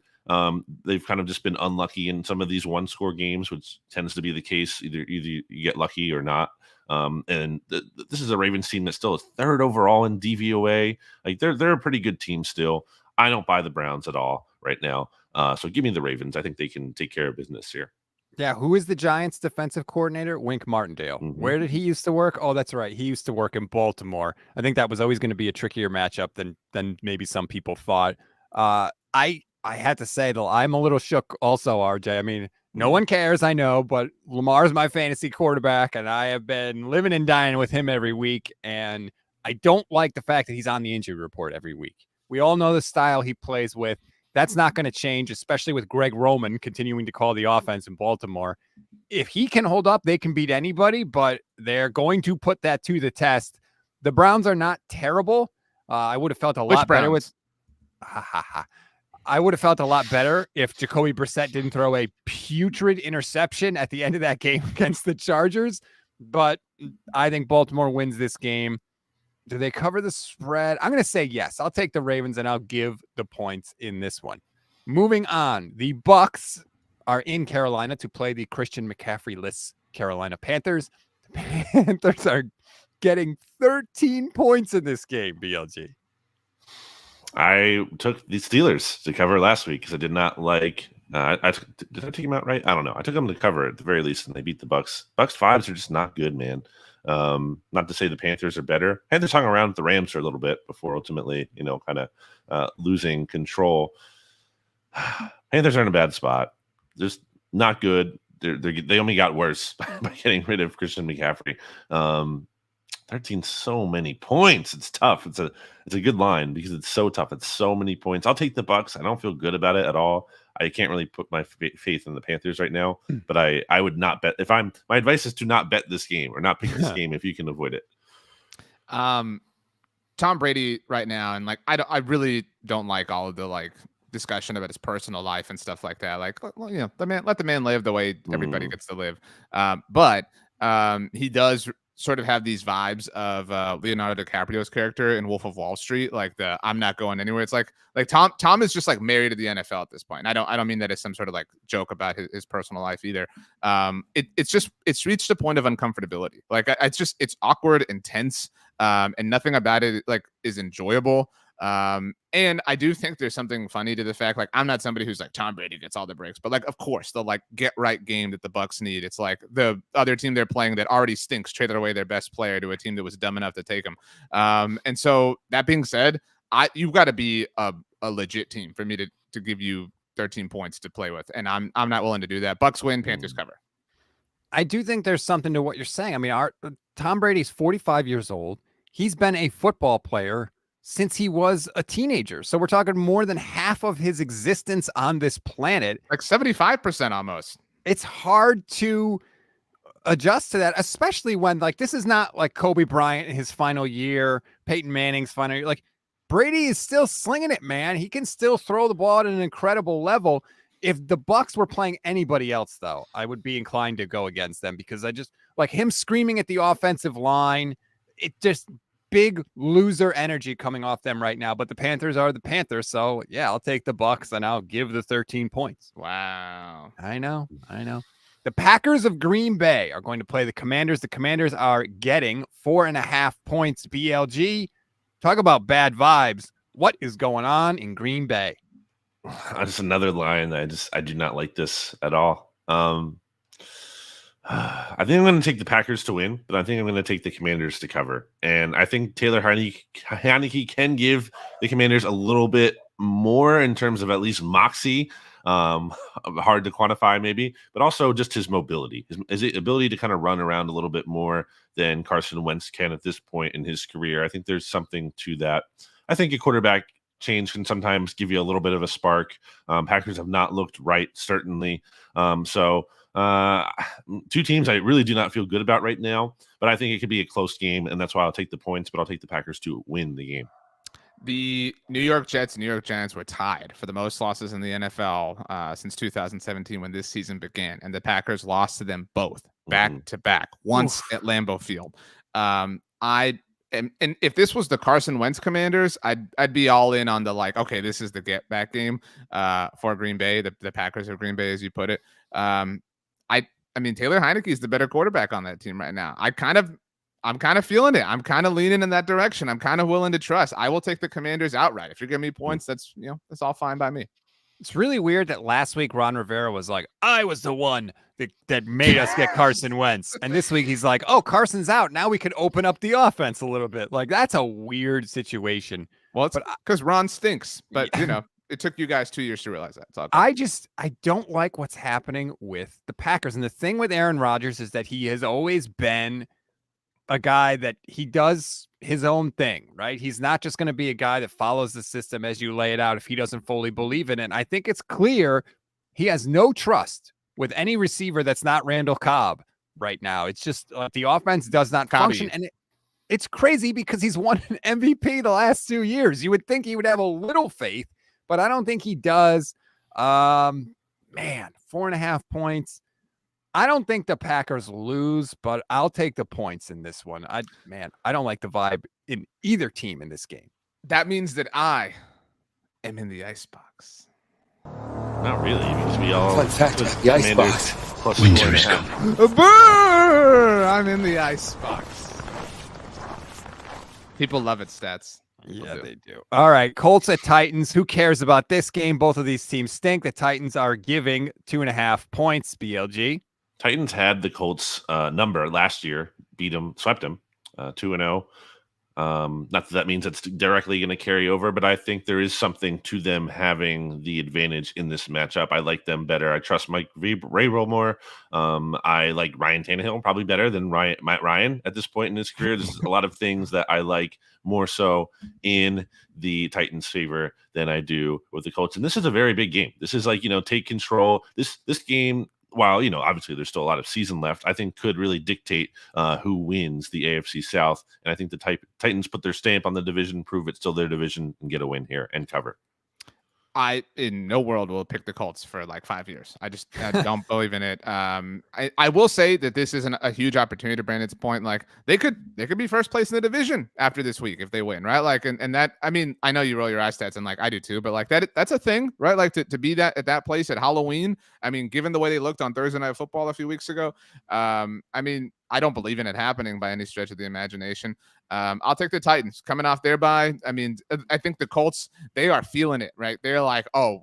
[SPEAKER 2] they've kind of just been unlucky in some of these one-score games, which tends to be the case. Either you get lucky or not. And this is a Ravens team that's still third overall in DVOA. Like they're a pretty good team still. I don't buy the Browns at all right now. So give me the Ravens. I think they can take care of business here.
[SPEAKER 1] Yeah, who is the Giants' defensive coordinator? Wink Martindale.
[SPEAKER 2] Mm-hmm.
[SPEAKER 1] Where did he used to work? Oh, that's right. He used to work in Baltimore. I think that was always going to be a trickier matchup than maybe some people thought. I had to say, though, I'm a little shook also, RJ. I mean, no one cares, I know, but Lamar's my fantasy quarterback, and I have been living and dying with him every week, and I don't like the fact that he's on the injury report every week. We all know the style he plays with. That's not going to change, especially with Greg Roman continuing to call the offense in Baltimore. If he can hold up, they can beat anybody, but they're going to put that to the test. The Browns are not terrible. I would have felt a lot better with. I would have felt a lot better if Jacoby Brissett didn't throw a putrid interception at the end of that game against the Chargers. But I think Baltimore wins this game. Do they cover the spread? I'm going to say yes. I'll take the Ravens and I'll give the points in this one. Moving on, the Bucs are in Carolina to play the Christian McCaffrey-less Carolina Panthers. The Panthers are getting 13 points in this game, BLG.
[SPEAKER 2] I took the Steelers to cover last week because I did not like. Did I take them out right? I don't know. I took them to cover at the very least, and they beat the Bucs. Bucs 5s are just not good, man. Not to say the Panthers are better. Panthers hung around with the Rams for a little bit before ultimately, kind of losing control. Panthers are in a bad spot. Just not good. They only got worse by getting rid of Christian McCaffrey. 13, so many points. It's tough. It's a good line because it's so tough. It's so many points. I'll take the Bucs. I don't feel good about it at all. I can't really put my faith in the Panthers right now, but I would not bet. My advice is to not bet this game or not pick this game if you can avoid it.
[SPEAKER 3] Tom Brady right now, and I really don't like all of the discussion about his personal life and stuff like that. Let the man live the way everybody gets to live. But he does sort of have these vibes of Leonardo DiCaprio's character in Wolf of Wall Street, I'm not going anywhere. It's like Tom is just married to the NFL at this point. And I don't mean that as some sort of joke about his personal life either. It's reached a point of uncomfortability. It's awkward and tense, and nothing about it is enjoyable. And I do think there's something funny to the fact, I'm not somebody who's Tom Brady gets all the breaks, but of course the get right game that the Bucs need. It's the other team they're playing that already stinks traded away their best player to a team that was dumb enough to take him. And so that being said, you've got to be a legit team for me to give you 13 points to play with. And I'm not willing to do that. Bucs win, Panthers cover.
[SPEAKER 1] I do think there's something to what you're saying. I mean, Tom Brady's 45 years old. He's been a football player since he was a teenager. So we're talking more than half of his existence on this planet.
[SPEAKER 3] 75% almost.
[SPEAKER 1] It's hard to adjust to that, especially when this is not like Kobe Bryant in his final year, Peyton Manning's final year. Brady is still slinging it, man. He can still throw the ball at an incredible level. If the Bucs were playing anybody else, though, I would be inclined to go against them because I just him screaming at the offensive line. It just big loser energy coming off them right now, but the Panthers are the Panthers. So yeah, I'll take the Bucs and I'll give the 13 points.
[SPEAKER 3] Wow.
[SPEAKER 1] I know. The Packers of Green Bay are going to play the Commanders. The Commanders are getting 4.5 points. BLG, talk about bad vibes. What is going on in Green Bay?
[SPEAKER 2] Just another line. I do not like this at all. I think I'm going to take the Packers to win, but I think I'm going to take the Commanders to cover. And I think Taylor Heineke can give the Commanders a little bit more in terms of at least moxie. Hard to quantify maybe, but also just his mobility, his ability to kind of run around a little bit more than Carson Wentz can at this point in his career. I think there's something to that. I think a quarterback change can sometimes give you a little bit of a spark. Packers have not looked right, certainly. Two teams I really do not feel good about right now, but I think it could be a close game, and that's why I'll take the points, but I'll take the Packers to win the game.
[SPEAKER 3] The New York Jets and New York Giants were tied for the most losses in the NFL since 2017 when this season began, and the Packers lost to them both back to back once at Lambeau Field. And if this was the Carson Wentz Commanders, I'd be all in on the okay, this is the get back game for Green Bay, the Packers of Green Bay, as you put it. I mean, Taylor Heineke is the better quarterback on that team right now. I kind of I'm kind of feeling it. I'm kind of leaning in that direction. I'm kind of willing to trust. I will take the Commanders outright. If you're giving me points, that's all fine by me.
[SPEAKER 1] It's really weird that last week Ron Rivera was like, I was the one that made us get Carson Wentz. And this week he's like, oh, Carson's out. Now we can open up the offense a little bit. Like, that's a weird situation.
[SPEAKER 3] Well, it's because Ron stinks. But, it took you guys 2 years to realize that. So
[SPEAKER 1] I don't like what's happening with the Packers. And the thing with Aaron Rodgers is that he has always been a guy that he does his own thing, right? He's not just going to be a guy that follows the system as you lay it out if he doesn't fully believe in it. And I think it's clear he has no trust with any receiver that's not Randall Cobb right now. It's just the offense does not function. And it's crazy because he's won an MVP the last 2 years. You would think he would have a little faith, but I don't think he does. 4.5 points. I don't think the Packers lose, but I'll take the points in this one. I don't like the vibe in either team in this game.
[SPEAKER 3] That means that I am in the icebox.
[SPEAKER 2] Not really, because we all
[SPEAKER 4] fun fact, the icebox.
[SPEAKER 2] Plus
[SPEAKER 4] Winter is coming.
[SPEAKER 3] I'm in the icebox. People love it, Stats.
[SPEAKER 1] Yeah, they do. All right, Colts at Titans. Who cares about this game? Both of these teams stink. The Titans are giving 2.5 points, BLG.
[SPEAKER 2] Titans had the Colts number last year, swept them 2-0. Not that means it's directly going to carry over, but I think there is something to them having the advantage in this matchup. I like them better. I trust Mike Vrabel more. I like Ryan Tannehill probably better than Matt Ryan at this point in his career. There's a lot of things that I like more so in the Titans' favor than I do with the Colts. And this is a very big game. This is like, take control. This game, while, obviously there's still a lot of season left, I think could really dictate who wins the AFC South. And I think the Titans put their stamp on the division, prove it's still their division, and get a win here and cover.
[SPEAKER 3] I, in no world, will pick the Colts for like 5 years. I don't believe in it. I will say that this isn't a huge opportunity to Brandon's point. Like they could be first place in the division after this week if they win, right? Like, and that, I mean, I know you roll your eyes, Stats, and like I do too, but like that's a thing, right? Like to be that at that place at Halloween. I mean, given the way they looked on Thursday Night Football a few weeks ago, I mean, I don't believe in it happening by any stretch of the imagination. I'll take the Titans coming off their bye. I mean, I think the Colts, they are feeling it, right? They're like, oh,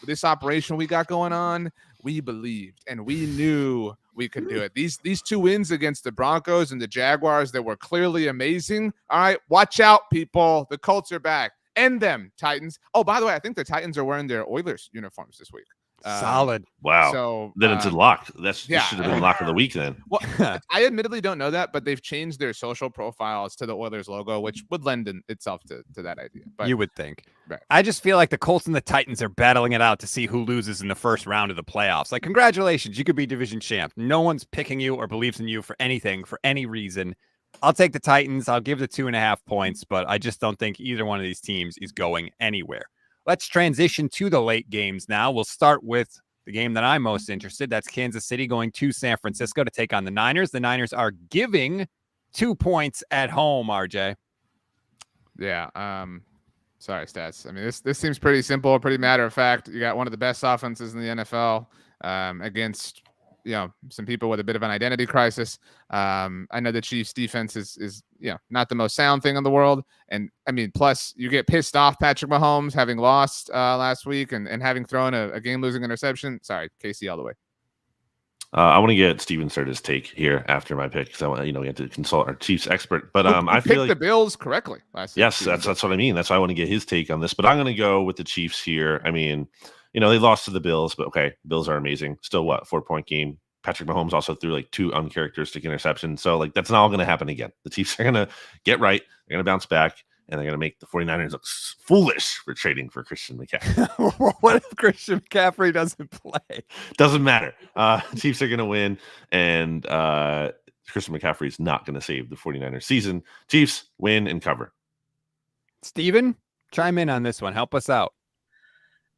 [SPEAKER 3] this operation we got going on, we believed and we knew we could do it. These 2 wins against the Broncos and the Jaguars that were clearly amazing. All right, watch out, people. The Colts are back. End them, Titans. Oh, by the way, I think the Titans are wearing their Oilers uniforms this week.
[SPEAKER 1] Solid.
[SPEAKER 2] Wow.
[SPEAKER 3] So
[SPEAKER 2] then it's a lock. This should have been lock of the week then.
[SPEAKER 3] Well, I admittedly don't know that, but they've changed their social profiles to the Oilers logo, which would lend itself to that idea. But
[SPEAKER 1] you would think.
[SPEAKER 3] Right.
[SPEAKER 1] I just feel like the Colts and the Titans are battling it out to see who loses in the first round of the playoffs. Like, congratulations, you could be division champ. No one's picking you or believes in you for anything, for any reason. I'll take the Titans. I'll give the 2.5 points, but I just don't think either one of these teams is going anywhere. Let's transition to the late games now. We'll start with the game that I'm most interested. That's Kansas City going to San Francisco to take on the Niners. The Niners are giving 2 points at home, RJ.
[SPEAKER 3] Yeah. Sorry, Stats. I mean, this seems pretty simple, pretty matter of fact. You got one of the best offenses in the NFL against some people with a bit of an identity crisis. I know the Chiefs defense is not the most sound thing in the world. And I mean, plus you get pissed off Patrick Mahomes having lost last week and having thrown a game-losing interception. Sorry, KC all the way.
[SPEAKER 2] I want to get Steven Serta's take here after my pick because I want we have to consult our Chiefs expert. But I feel like
[SPEAKER 3] the Bills correctly last
[SPEAKER 2] yes, that's what I mean. That's why I want to get his take on this. But I'm going to go with the Chiefs here. I mean, they lost to the Bills, but okay, Bills are amazing. Still, 4-point game. Patrick Mahomes also threw like 2 uncharacteristic interceptions. So like that's not all going to happen again. The Chiefs are going to get right. They're going to bounce back. And they're going to make the 49ers look foolish for trading for Christian McCaffrey.
[SPEAKER 1] What if Christian McCaffrey doesn't play?
[SPEAKER 2] Doesn't matter. Chiefs are going to win, and Christian McCaffrey is not going to save the 49ers season. Chiefs win and cover.
[SPEAKER 1] Steven, chime in on this one. Help us out.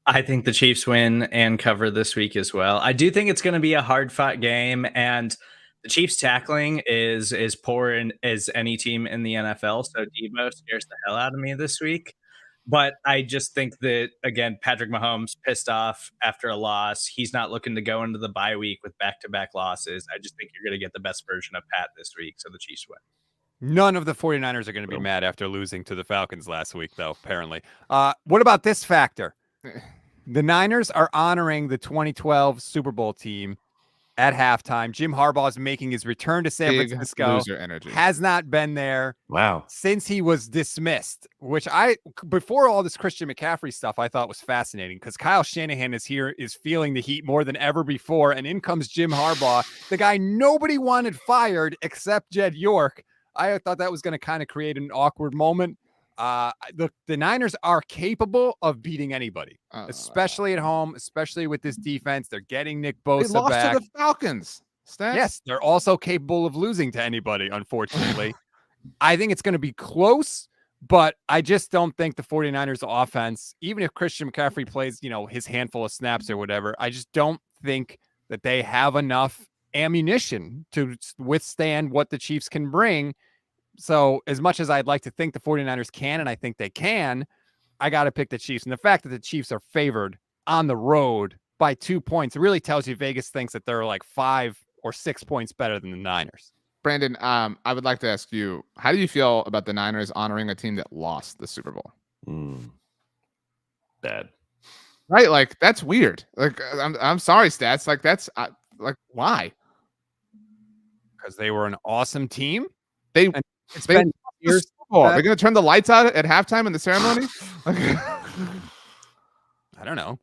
[SPEAKER 5] I think the Chiefs win and cover this week as well. I do think it's going to be a hard-fought game, and the Chiefs tackling is as poor as any team in the NFL. So Debo scares the hell out of me this week. But I just think that, again, Patrick Mahomes pissed off after a loss. He's not looking to go into the bye week with back-to-back losses. I just think you're going to get the best version of Pat this week. So the Chiefs win.
[SPEAKER 1] None of the 49ers are going to be mad after losing to the Falcons last week, though, apparently. What about this factor? The Niners are honoring the 2012 Super Bowl team at halftime. Jim Harbaugh is making his return to San Francisco.
[SPEAKER 3] Loser energy.
[SPEAKER 1] Has not been there since he was dismissed, which before all this Christian McCaffrey stuff, I thought was fascinating because Kyle Shanahan is feeling the heat more than ever before. And in comes Jim Harbaugh, the guy nobody wanted fired except Jed York. I thought that was going to kind of create an awkward moment. The Niners are capable of beating anybody, especially at home, especially with this defense. They're getting Nick Bosa
[SPEAKER 3] they lost
[SPEAKER 1] back.
[SPEAKER 3] To the Falcons. Stats?
[SPEAKER 1] Yes, they're also capable of losing to anybody, unfortunately. I think it's going to be close, but I just don't think the 49ers offense, even if Christian McCaffrey plays, his handful of snaps or whatever, I just don't think that they have enough ammunition to withstand what the Chiefs can bring. So as much as I'd like to think the 49ers can, and I think they can, I got to pick the Chiefs. And the fact that the Chiefs are favored on the road by 2 points really tells you Vegas thinks that they're like 5 or 6 points better than the Niners.
[SPEAKER 3] Brandon, I would like to ask you, how do you feel about the Niners honoring a team that lost the Super Bowl?
[SPEAKER 2] Bad.
[SPEAKER 3] Right? Like, that's weird. Like, I'm sorry, Stats. Like, that's why?
[SPEAKER 1] Because they were an awesome team.
[SPEAKER 3] It's been years. Are they going to turn the lights out at halftime in the ceremony?
[SPEAKER 1] I don't know.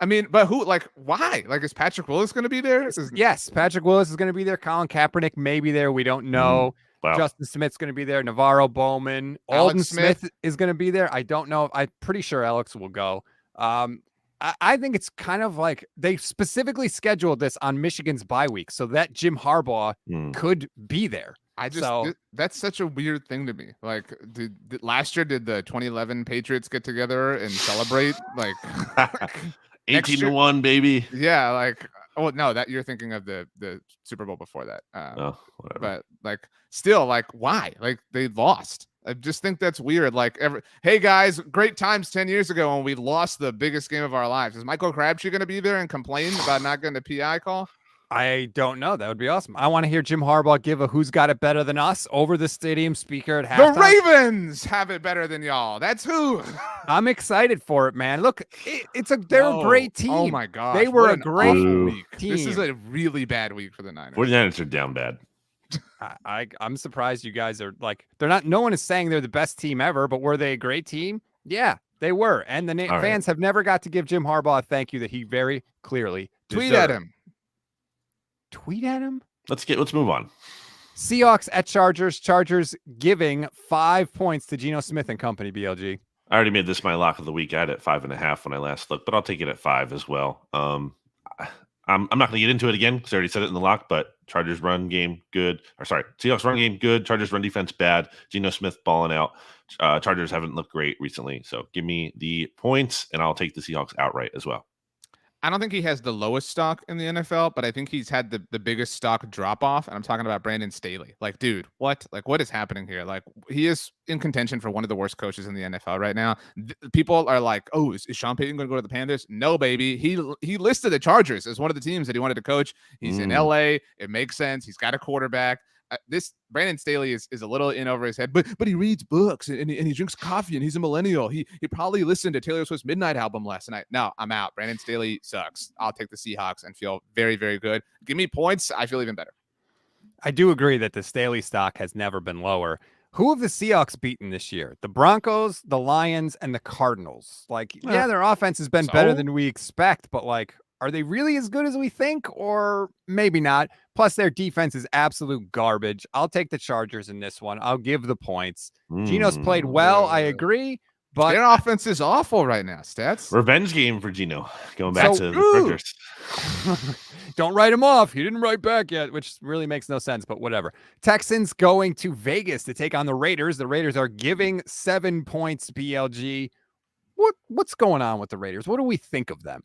[SPEAKER 3] I mean, but who? Like, why? Like, is Patrick Willis going to be there?
[SPEAKER 1] Yes, Patrick Willis is going to be there. Colin Kaepernick may be there. We don't know.
[SPEAKER 2] Wow.
[SPEAKER 1] Justin Smith's going to be there. Navarro Bowman. Alden Smith is going to be there. I don't know. I'm pretty sure Alex will go. I think it's kind of like they specifically scheduled this on Michigan's bye week so that Jim Harbaugh could be there.
[SPEAKER 3] That's such a weird thing to me. Like, last year, did the 2011 Patriots get together and celebrate? Like,
[SPEAKER 2] 18-1, baby.
[SPEAKER 3] Yeah, like, oh no, that you're thinking of the Super Bowl before that.
[SPEAKER 2] Whatever.
[SPEAKER 3] But like, still, like, why? Like, they lost. I just think that's weird. Like, hey guys, great times 10 years ago when we lost the biggest game of our lives. Is Michael Crabtree going to be there and complain about not getting a PI call?
[SPEAKER 1] I don't know. That would be awesome. I want to hear Jim Harbaugh give a "Who's got it better than us" over the stadium speaker at halftime.
[SPEAKER 3] The Ravens have it better than y'all. That's who.
[SPEAKER 1] I'm excited for it, man. Look, they're a great team.
[SPEAKER 3] Oh my god,
[SPEAKER 1] they were a great
[SPEAKER 3] week.
[SPEAKER 1] Team.
[SPEAKER 3] This is a really bad week for the Niners.
[SPEAKER 2] 49ers are down bad.
[SPEAKER 1] I'm surprised you guys are like they're not. No one is saying they're the best team ever, but were they a great team? Yeah, they were. And the fans have never got to give Jim Harbaugh a thank you that he very clearly
[SPEAKER 3] tweet at him.
[SPEAKER 1] Tweet at him.
[SPEAKER 2] Let's move on.
[SPEAKER 1] Seahawks at Chargers. Chargers giving 5 points to Geno Smith and company. BLG.
[SPEAKER 2] I already made this my lock of the week. I had it 5.5 when I last looked, but I'll take it at 5 as well. I'm not going to get into it again because I already said it in the lock. But Chargers run game good. Seahawks run game good. Chargers run defense bad. Geno Smith balling out. Chargers haven't looked great recently, so give me the points, and I'll take the Seahawks outright as well.
[SPEAKER 3] I don't think he has the lowest stock in the NFL, but I think he's had the biggest stock drop off. And I'm talking about Brandon Staley. Like, dude, what? Like, what is happening here? Like, he is in contention for one of the worst coaches in the NFL right now. People are like, oh, is Sean Payton going to go to the Panthers? No, baby. He listed the Chargers as one of the teams that he wanted to coach. He's in LA. It makes sense. He's got a quarterback. This Brandon Staley is a little in over his head, but he reads books and he drinks coffee and he's a millennial. He probably listened to Taylor Swift's Midnight album last night. No, I'm out. Brandon Staley sucks. I'll take the Seahawks and feel very, very good. Give me points. I feel even better.
[SPEAKER 1] I do agree that the Staley stock has never been lower. Who have the Seahawks beaten this year? The Broncos, the Lions, and the Cardinals. Like, yeah, their offense has been better than we expect, but like, are they really as good as we think, or maybe not? Plus, their defense is absolute garbage. I'll take the Chargers in this one. I'll give the points. Geno's played well. I agree. But
[SPEAKER 3] their offense is awful right now, Stats.
[SPEAKER 2] Revenge game for Geno. Going back to the Chargers.
[SPEAKER 1] Don't write him off. He didn't write back yet, which really makes no sense, but whatever. Texans going to Vegas to take on the Raiders. The Raiders are giving 7 points, BLG. What's going on with the Raiders? What do we think of them?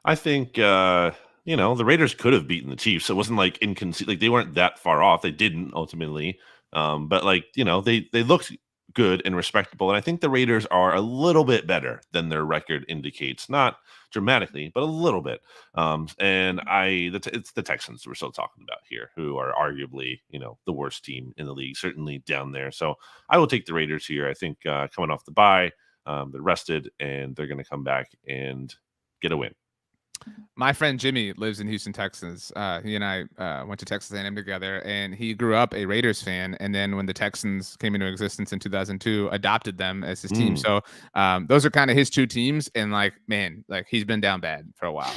[SPEAKER 2] I think, the Raiders could have beaten the Chiefs. It wasn't like they weren't that far off. They didn't ultimately. But they looked good and respectable. And I think the Raiders are a little bit better than their record indicates, not dramatically, but a little bit. And it's the Texans we're still talking about here, who are arguably, the worst team in the league, certainly down there. So I will take the Raiders here. I think coming off the bye, they're rested and they're going to come back and get a win.
[SPEAKER 3] My friend Jimmy lives in Houston, Texas. He and I went to Texas A&M together, and he grew up a Raiders fan. And then when the Texans came into existence in 2002, adopted them as his team. So those are kind of his two teams. And man, he's been down bad for a while.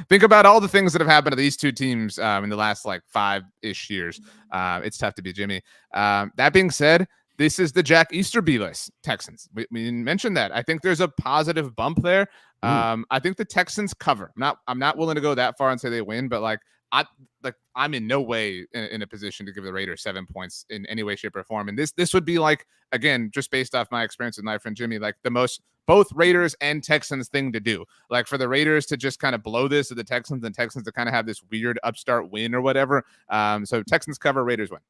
[SPEAKER 3] Think about all the things that have happened to these two teams in the last 5-ish years. It's tough to be Jimmy. That being said, this is the Jack Easterby-less Texans. We mentioned that. I think there's a positive bump there. I think the Texans cover. I'm not willing to go that far and say they win, but I'm in no way in a position to give the Raiders 7 points in any way, shape, or form. And this would be again, just based off my experience with my friend Jimmy, the most both Raiders and Texans thing to do. For the Raiders to just kind of blow this to the Texans, and Texans to kind of have this weird upstart win or whatever. So Texans cover, Raiders win.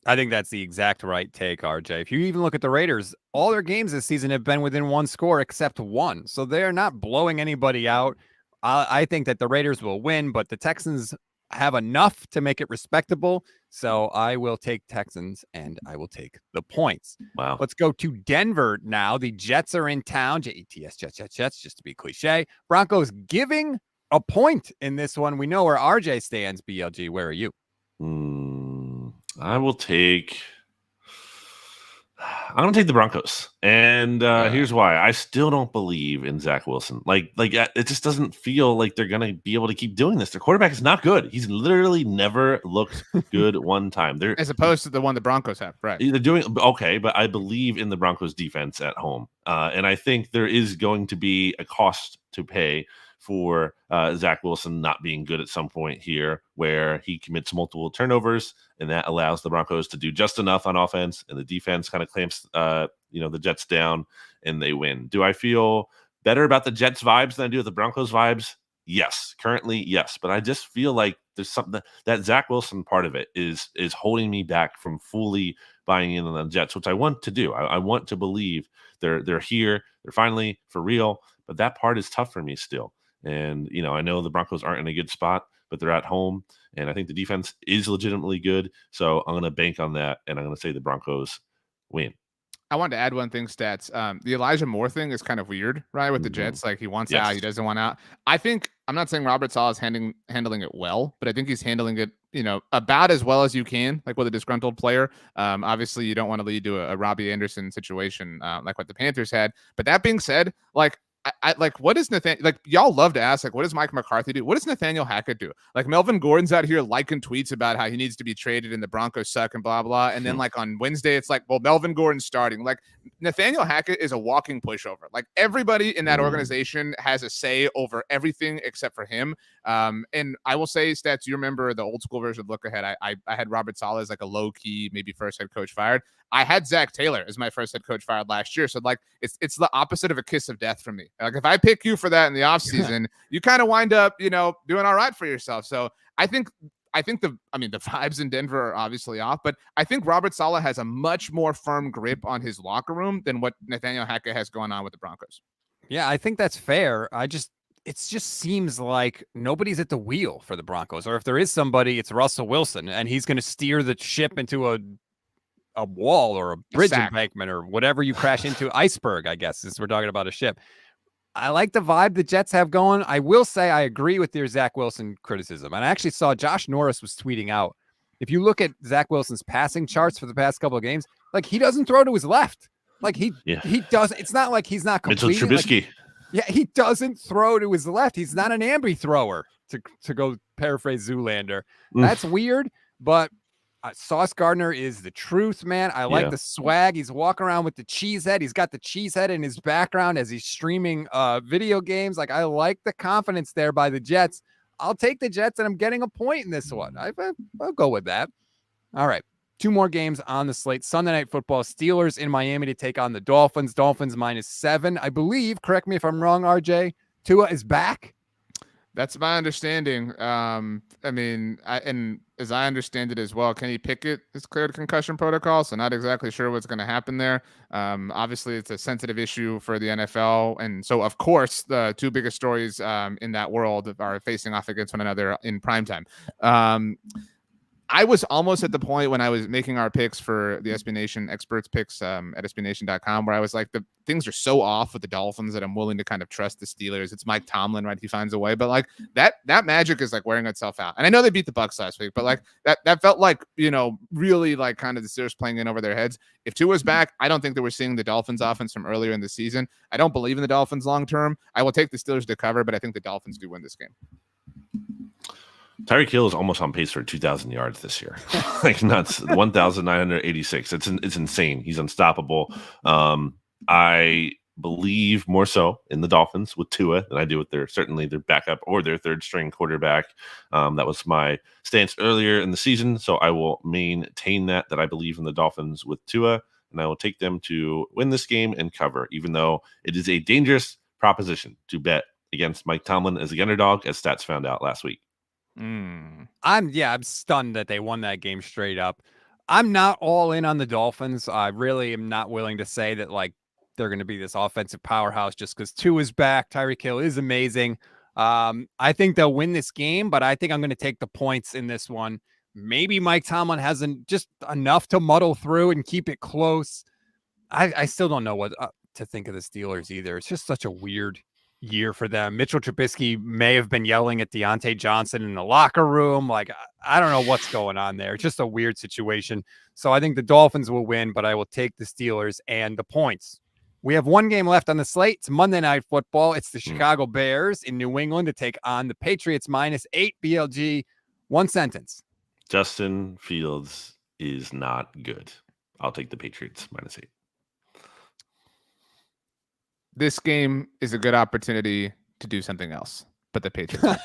[SPEAKER 1] I think that's the exact right take, RJ. If you even look at the Raiders, all their games this season have been within one score except one. So they're not blowing anybody out. I think that the Raiders will win, but the Texans have enough to make it respectable. So I will take Texans and I will take the points.
[SPEAKER 2] Wow.
[SPEAKER 1] Let's go to Denver now. The Jets are in town. Jets, just to be cliche. Broncos giving a point in this one. We know where RJ stands, BLG. Where are you?
[SPEAKER 2] I'm going to take the Broncos. And here's why. I still don't believe in Zach Wilson. It just doesn't feel like they're going to be able to keep doing this. Their quarterback is not good. He's literally never looked good one time.
[SPEAKER 3] As opposed to the one the Broncos have, right?
[SPEAKER 2] They're doing okay, but I believe in the Broncos defense at home. And I think there is going to be a cost to pay for Zach Wilson not being good at some point here, where he commits multiple turnovers, and that allows the Broncos to do just enough on offense, and the defense kind of clamps the Jets down, and they win. Do I feel better about the Jets vibes than I do with the Broncos vibes? Yes, currently, yes. But I just feel like there's something that Zach Wilson part of it is holding me back from fully buying in on the Jets, which I want to do. I want to believe they're here, they're finally for real, but that part is tough for me still. And, I know the Broncos aren't in a good spot, but they're at home. And I think the defense is legitimately good. So I'm going to bank on that. And I'm going to say the Broncos win.
[SPEAKER 3] I wanted to add one thing, Stats. The Elijah Moore thing is kind of weird, right? With the Jets. He wants out, he doesn't want out. I'm not saying Robert Saleh is handling it well, but I think he's handling it, about as well as you can, with a disgruntled player. Obviously, you don't want to lead to a Robbie Anderson situation like what the Panthers had. But that being said, I what does Nathaniel, y'all love to ask, what does Mike McCarthy do? What does Nathaniel Hackett do? Melvin Gordon's out here liking tweets about how he needs to be traded and the Broncos suck and blah, blah. And then on Wednesday, it's well, Melvin Gordon's starting. Nathaniel Hackett is a walking pushover. Everybody in that organization has a say over everything except for him. And I will say, Stats, you remember the old school version of Look Ahead. I had Robert Saleh as a low key, maybe first head coach fired. I had Zach Taylor as my first head coach fired last year. So it's the opposit of a kiss of death for me. If I pick you for that in the offseason, you kind of wind up, doing all right for yourself. So I think the vibes in Denver are obviously off, but I think Robert Saleh has a much more firm grip on his locker room than what Nathaniel Hackett has going on with the Broncos.
[SPEAKER 1] Yeah, I think that's fair. It just seems like nobody's at the wheel for the Broncos, or if there is somebody, it's Russell Wilson, and he's going to steer the ship into a wall or a bridge embankment or whatever you crash into. Iceberg, I guess, since we're talking about a ship. I like the vibe the Jets have going. I will say I agree with your Zach Wilson criticism. And I actually saw Josh Norris was tweeting out, if you look at Zach Wilson's passing charts for the past couple of games, he doesn't throw to his left. He doesn't. It's not like he's not completing.
[SPEAKER 2] Mitchell Trubisky.
[SPEAKER 1] He doesn't throw to his left. He's not an ambi thrower, to go paraphrase Zoolander. That's weird, but Sauce Gardner is the truth, man. I like the swag. He's walking around with the cheese head. He's got the cheese head in his background as he's streaming video games. I like the confidence there by the Jets. I'll take the Jets, and I'm getting a point in this one. I'll go with that. All right. 2 more games on the slate. Sunday Night Football. Steelers in Miami to take on the Dolphins. Dolphins -7. I believe, correct me if I'm wrong, RJ, Tua is back.
[SPEAKER 3] That's my understanding. I mean, and as I understand it as well, Kenny Pickett is cleared concussion protocol, so not exactly sure what's going to happen there. Obviously, it's a sensitive issue for the NFL, and so of course, the two biggest stories in that world are facing off against one another in primetime. I was almost at the point when I was making our picks for the SB Nation experts picks at SBNation.com where I was like, the things are so off with the Dolphins that I'm willing to kind of trust the Steelers. It's Mike Tomlin, right? He finds a way, but like that magic is like wearing itself out. And I know they beat the Bucs last week, but like that felt like, really like kind of the Steelers playing in over their heads. If Tua's back, I don't think that we're seeing the Dolphins offense from earlier in the season. I don't believe in the Dolphins long term. I will take the Steelers to cover, but I think the Dolphins do win this game.
[SPEAKER 2] Tyreek Hill is almost on pace for 2,000 yards this year. Like nuts. 1,986. It's insane. He's unstoppable. I believe more so in the Dolphins with Tua than I do with their backup or their third string quarterback. That was my stance earlier in the season. So I will maintain that I believe in the Dolphins with Tua, and I will take them to win this game and cover, even though it is a dangerous proposition to bet against Mike Tomlin as the underdog, as stats found out last week.
[SPEAKER 1] I'm stunned that they won that game straight up. I'm not all in on the Dolphins. I really am not willing to say that like they're going to be this offensive powerhouse just because Tua is back. Tyreek Hill is amazing. I think they'll win this game, but I think I'm going to take the points in this one. Maybe Mike Tomlin hasn't just enough to muddle through and keep it close. I still don't know what to think of the Steelers either. It's just such a weird year for them. Mitchell Trubisky may have been yelling at Deontay Johnson in the locker room. Like, I don't know what's going on there. It's just a weird situation. So I think the Dolphins will win, but I will take the Steelers and the points. We have one game left on the slate. It's Monday Night Football. It's the Chicago Bears in New England to take on the Patriots -8 BLG. One sentence.
[SPEAKER 2] Justin Fields is not good. I'll take the Patriots -8.
[SPEAKER 3] This game is a good opportunity to do something else, but the Patriots.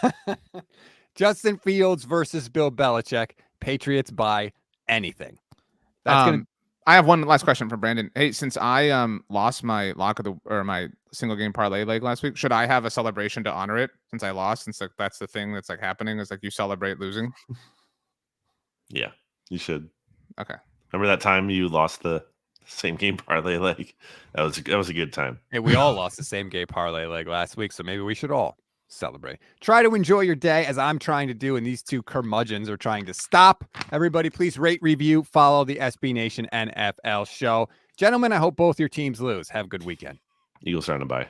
[SPEAKER 1] Justin Fields versus Bill Belichick. Patriots by anything. That's
[SPEAKER 3] I have one last question from Brandon. Hey, since I lost my my single game parlay leg last week, should I have a celebration to honor it since I lost? Since like that's the thing that's like happening is like you celebrate losing.
[SPEAKER 2] Yeah, you should.
[SPEAKER 3] Okay.
[SPEAKER 2] Remember that time you lost the same game parlay leg? That was a good time.
[SPEAKER 1] Hey, we all lost the same game parlay leg last week, so maybe we should all celebrate. Try to enjoy your day as I'm trying to do, and these two curmudgeons are trying to stop. Everybody, please rate, review, follow the SB Nation NFL show. Gentlemen, I hope both your teams lose. Have a good weekend.
[SPEAKER 2] Eagles are on a bye.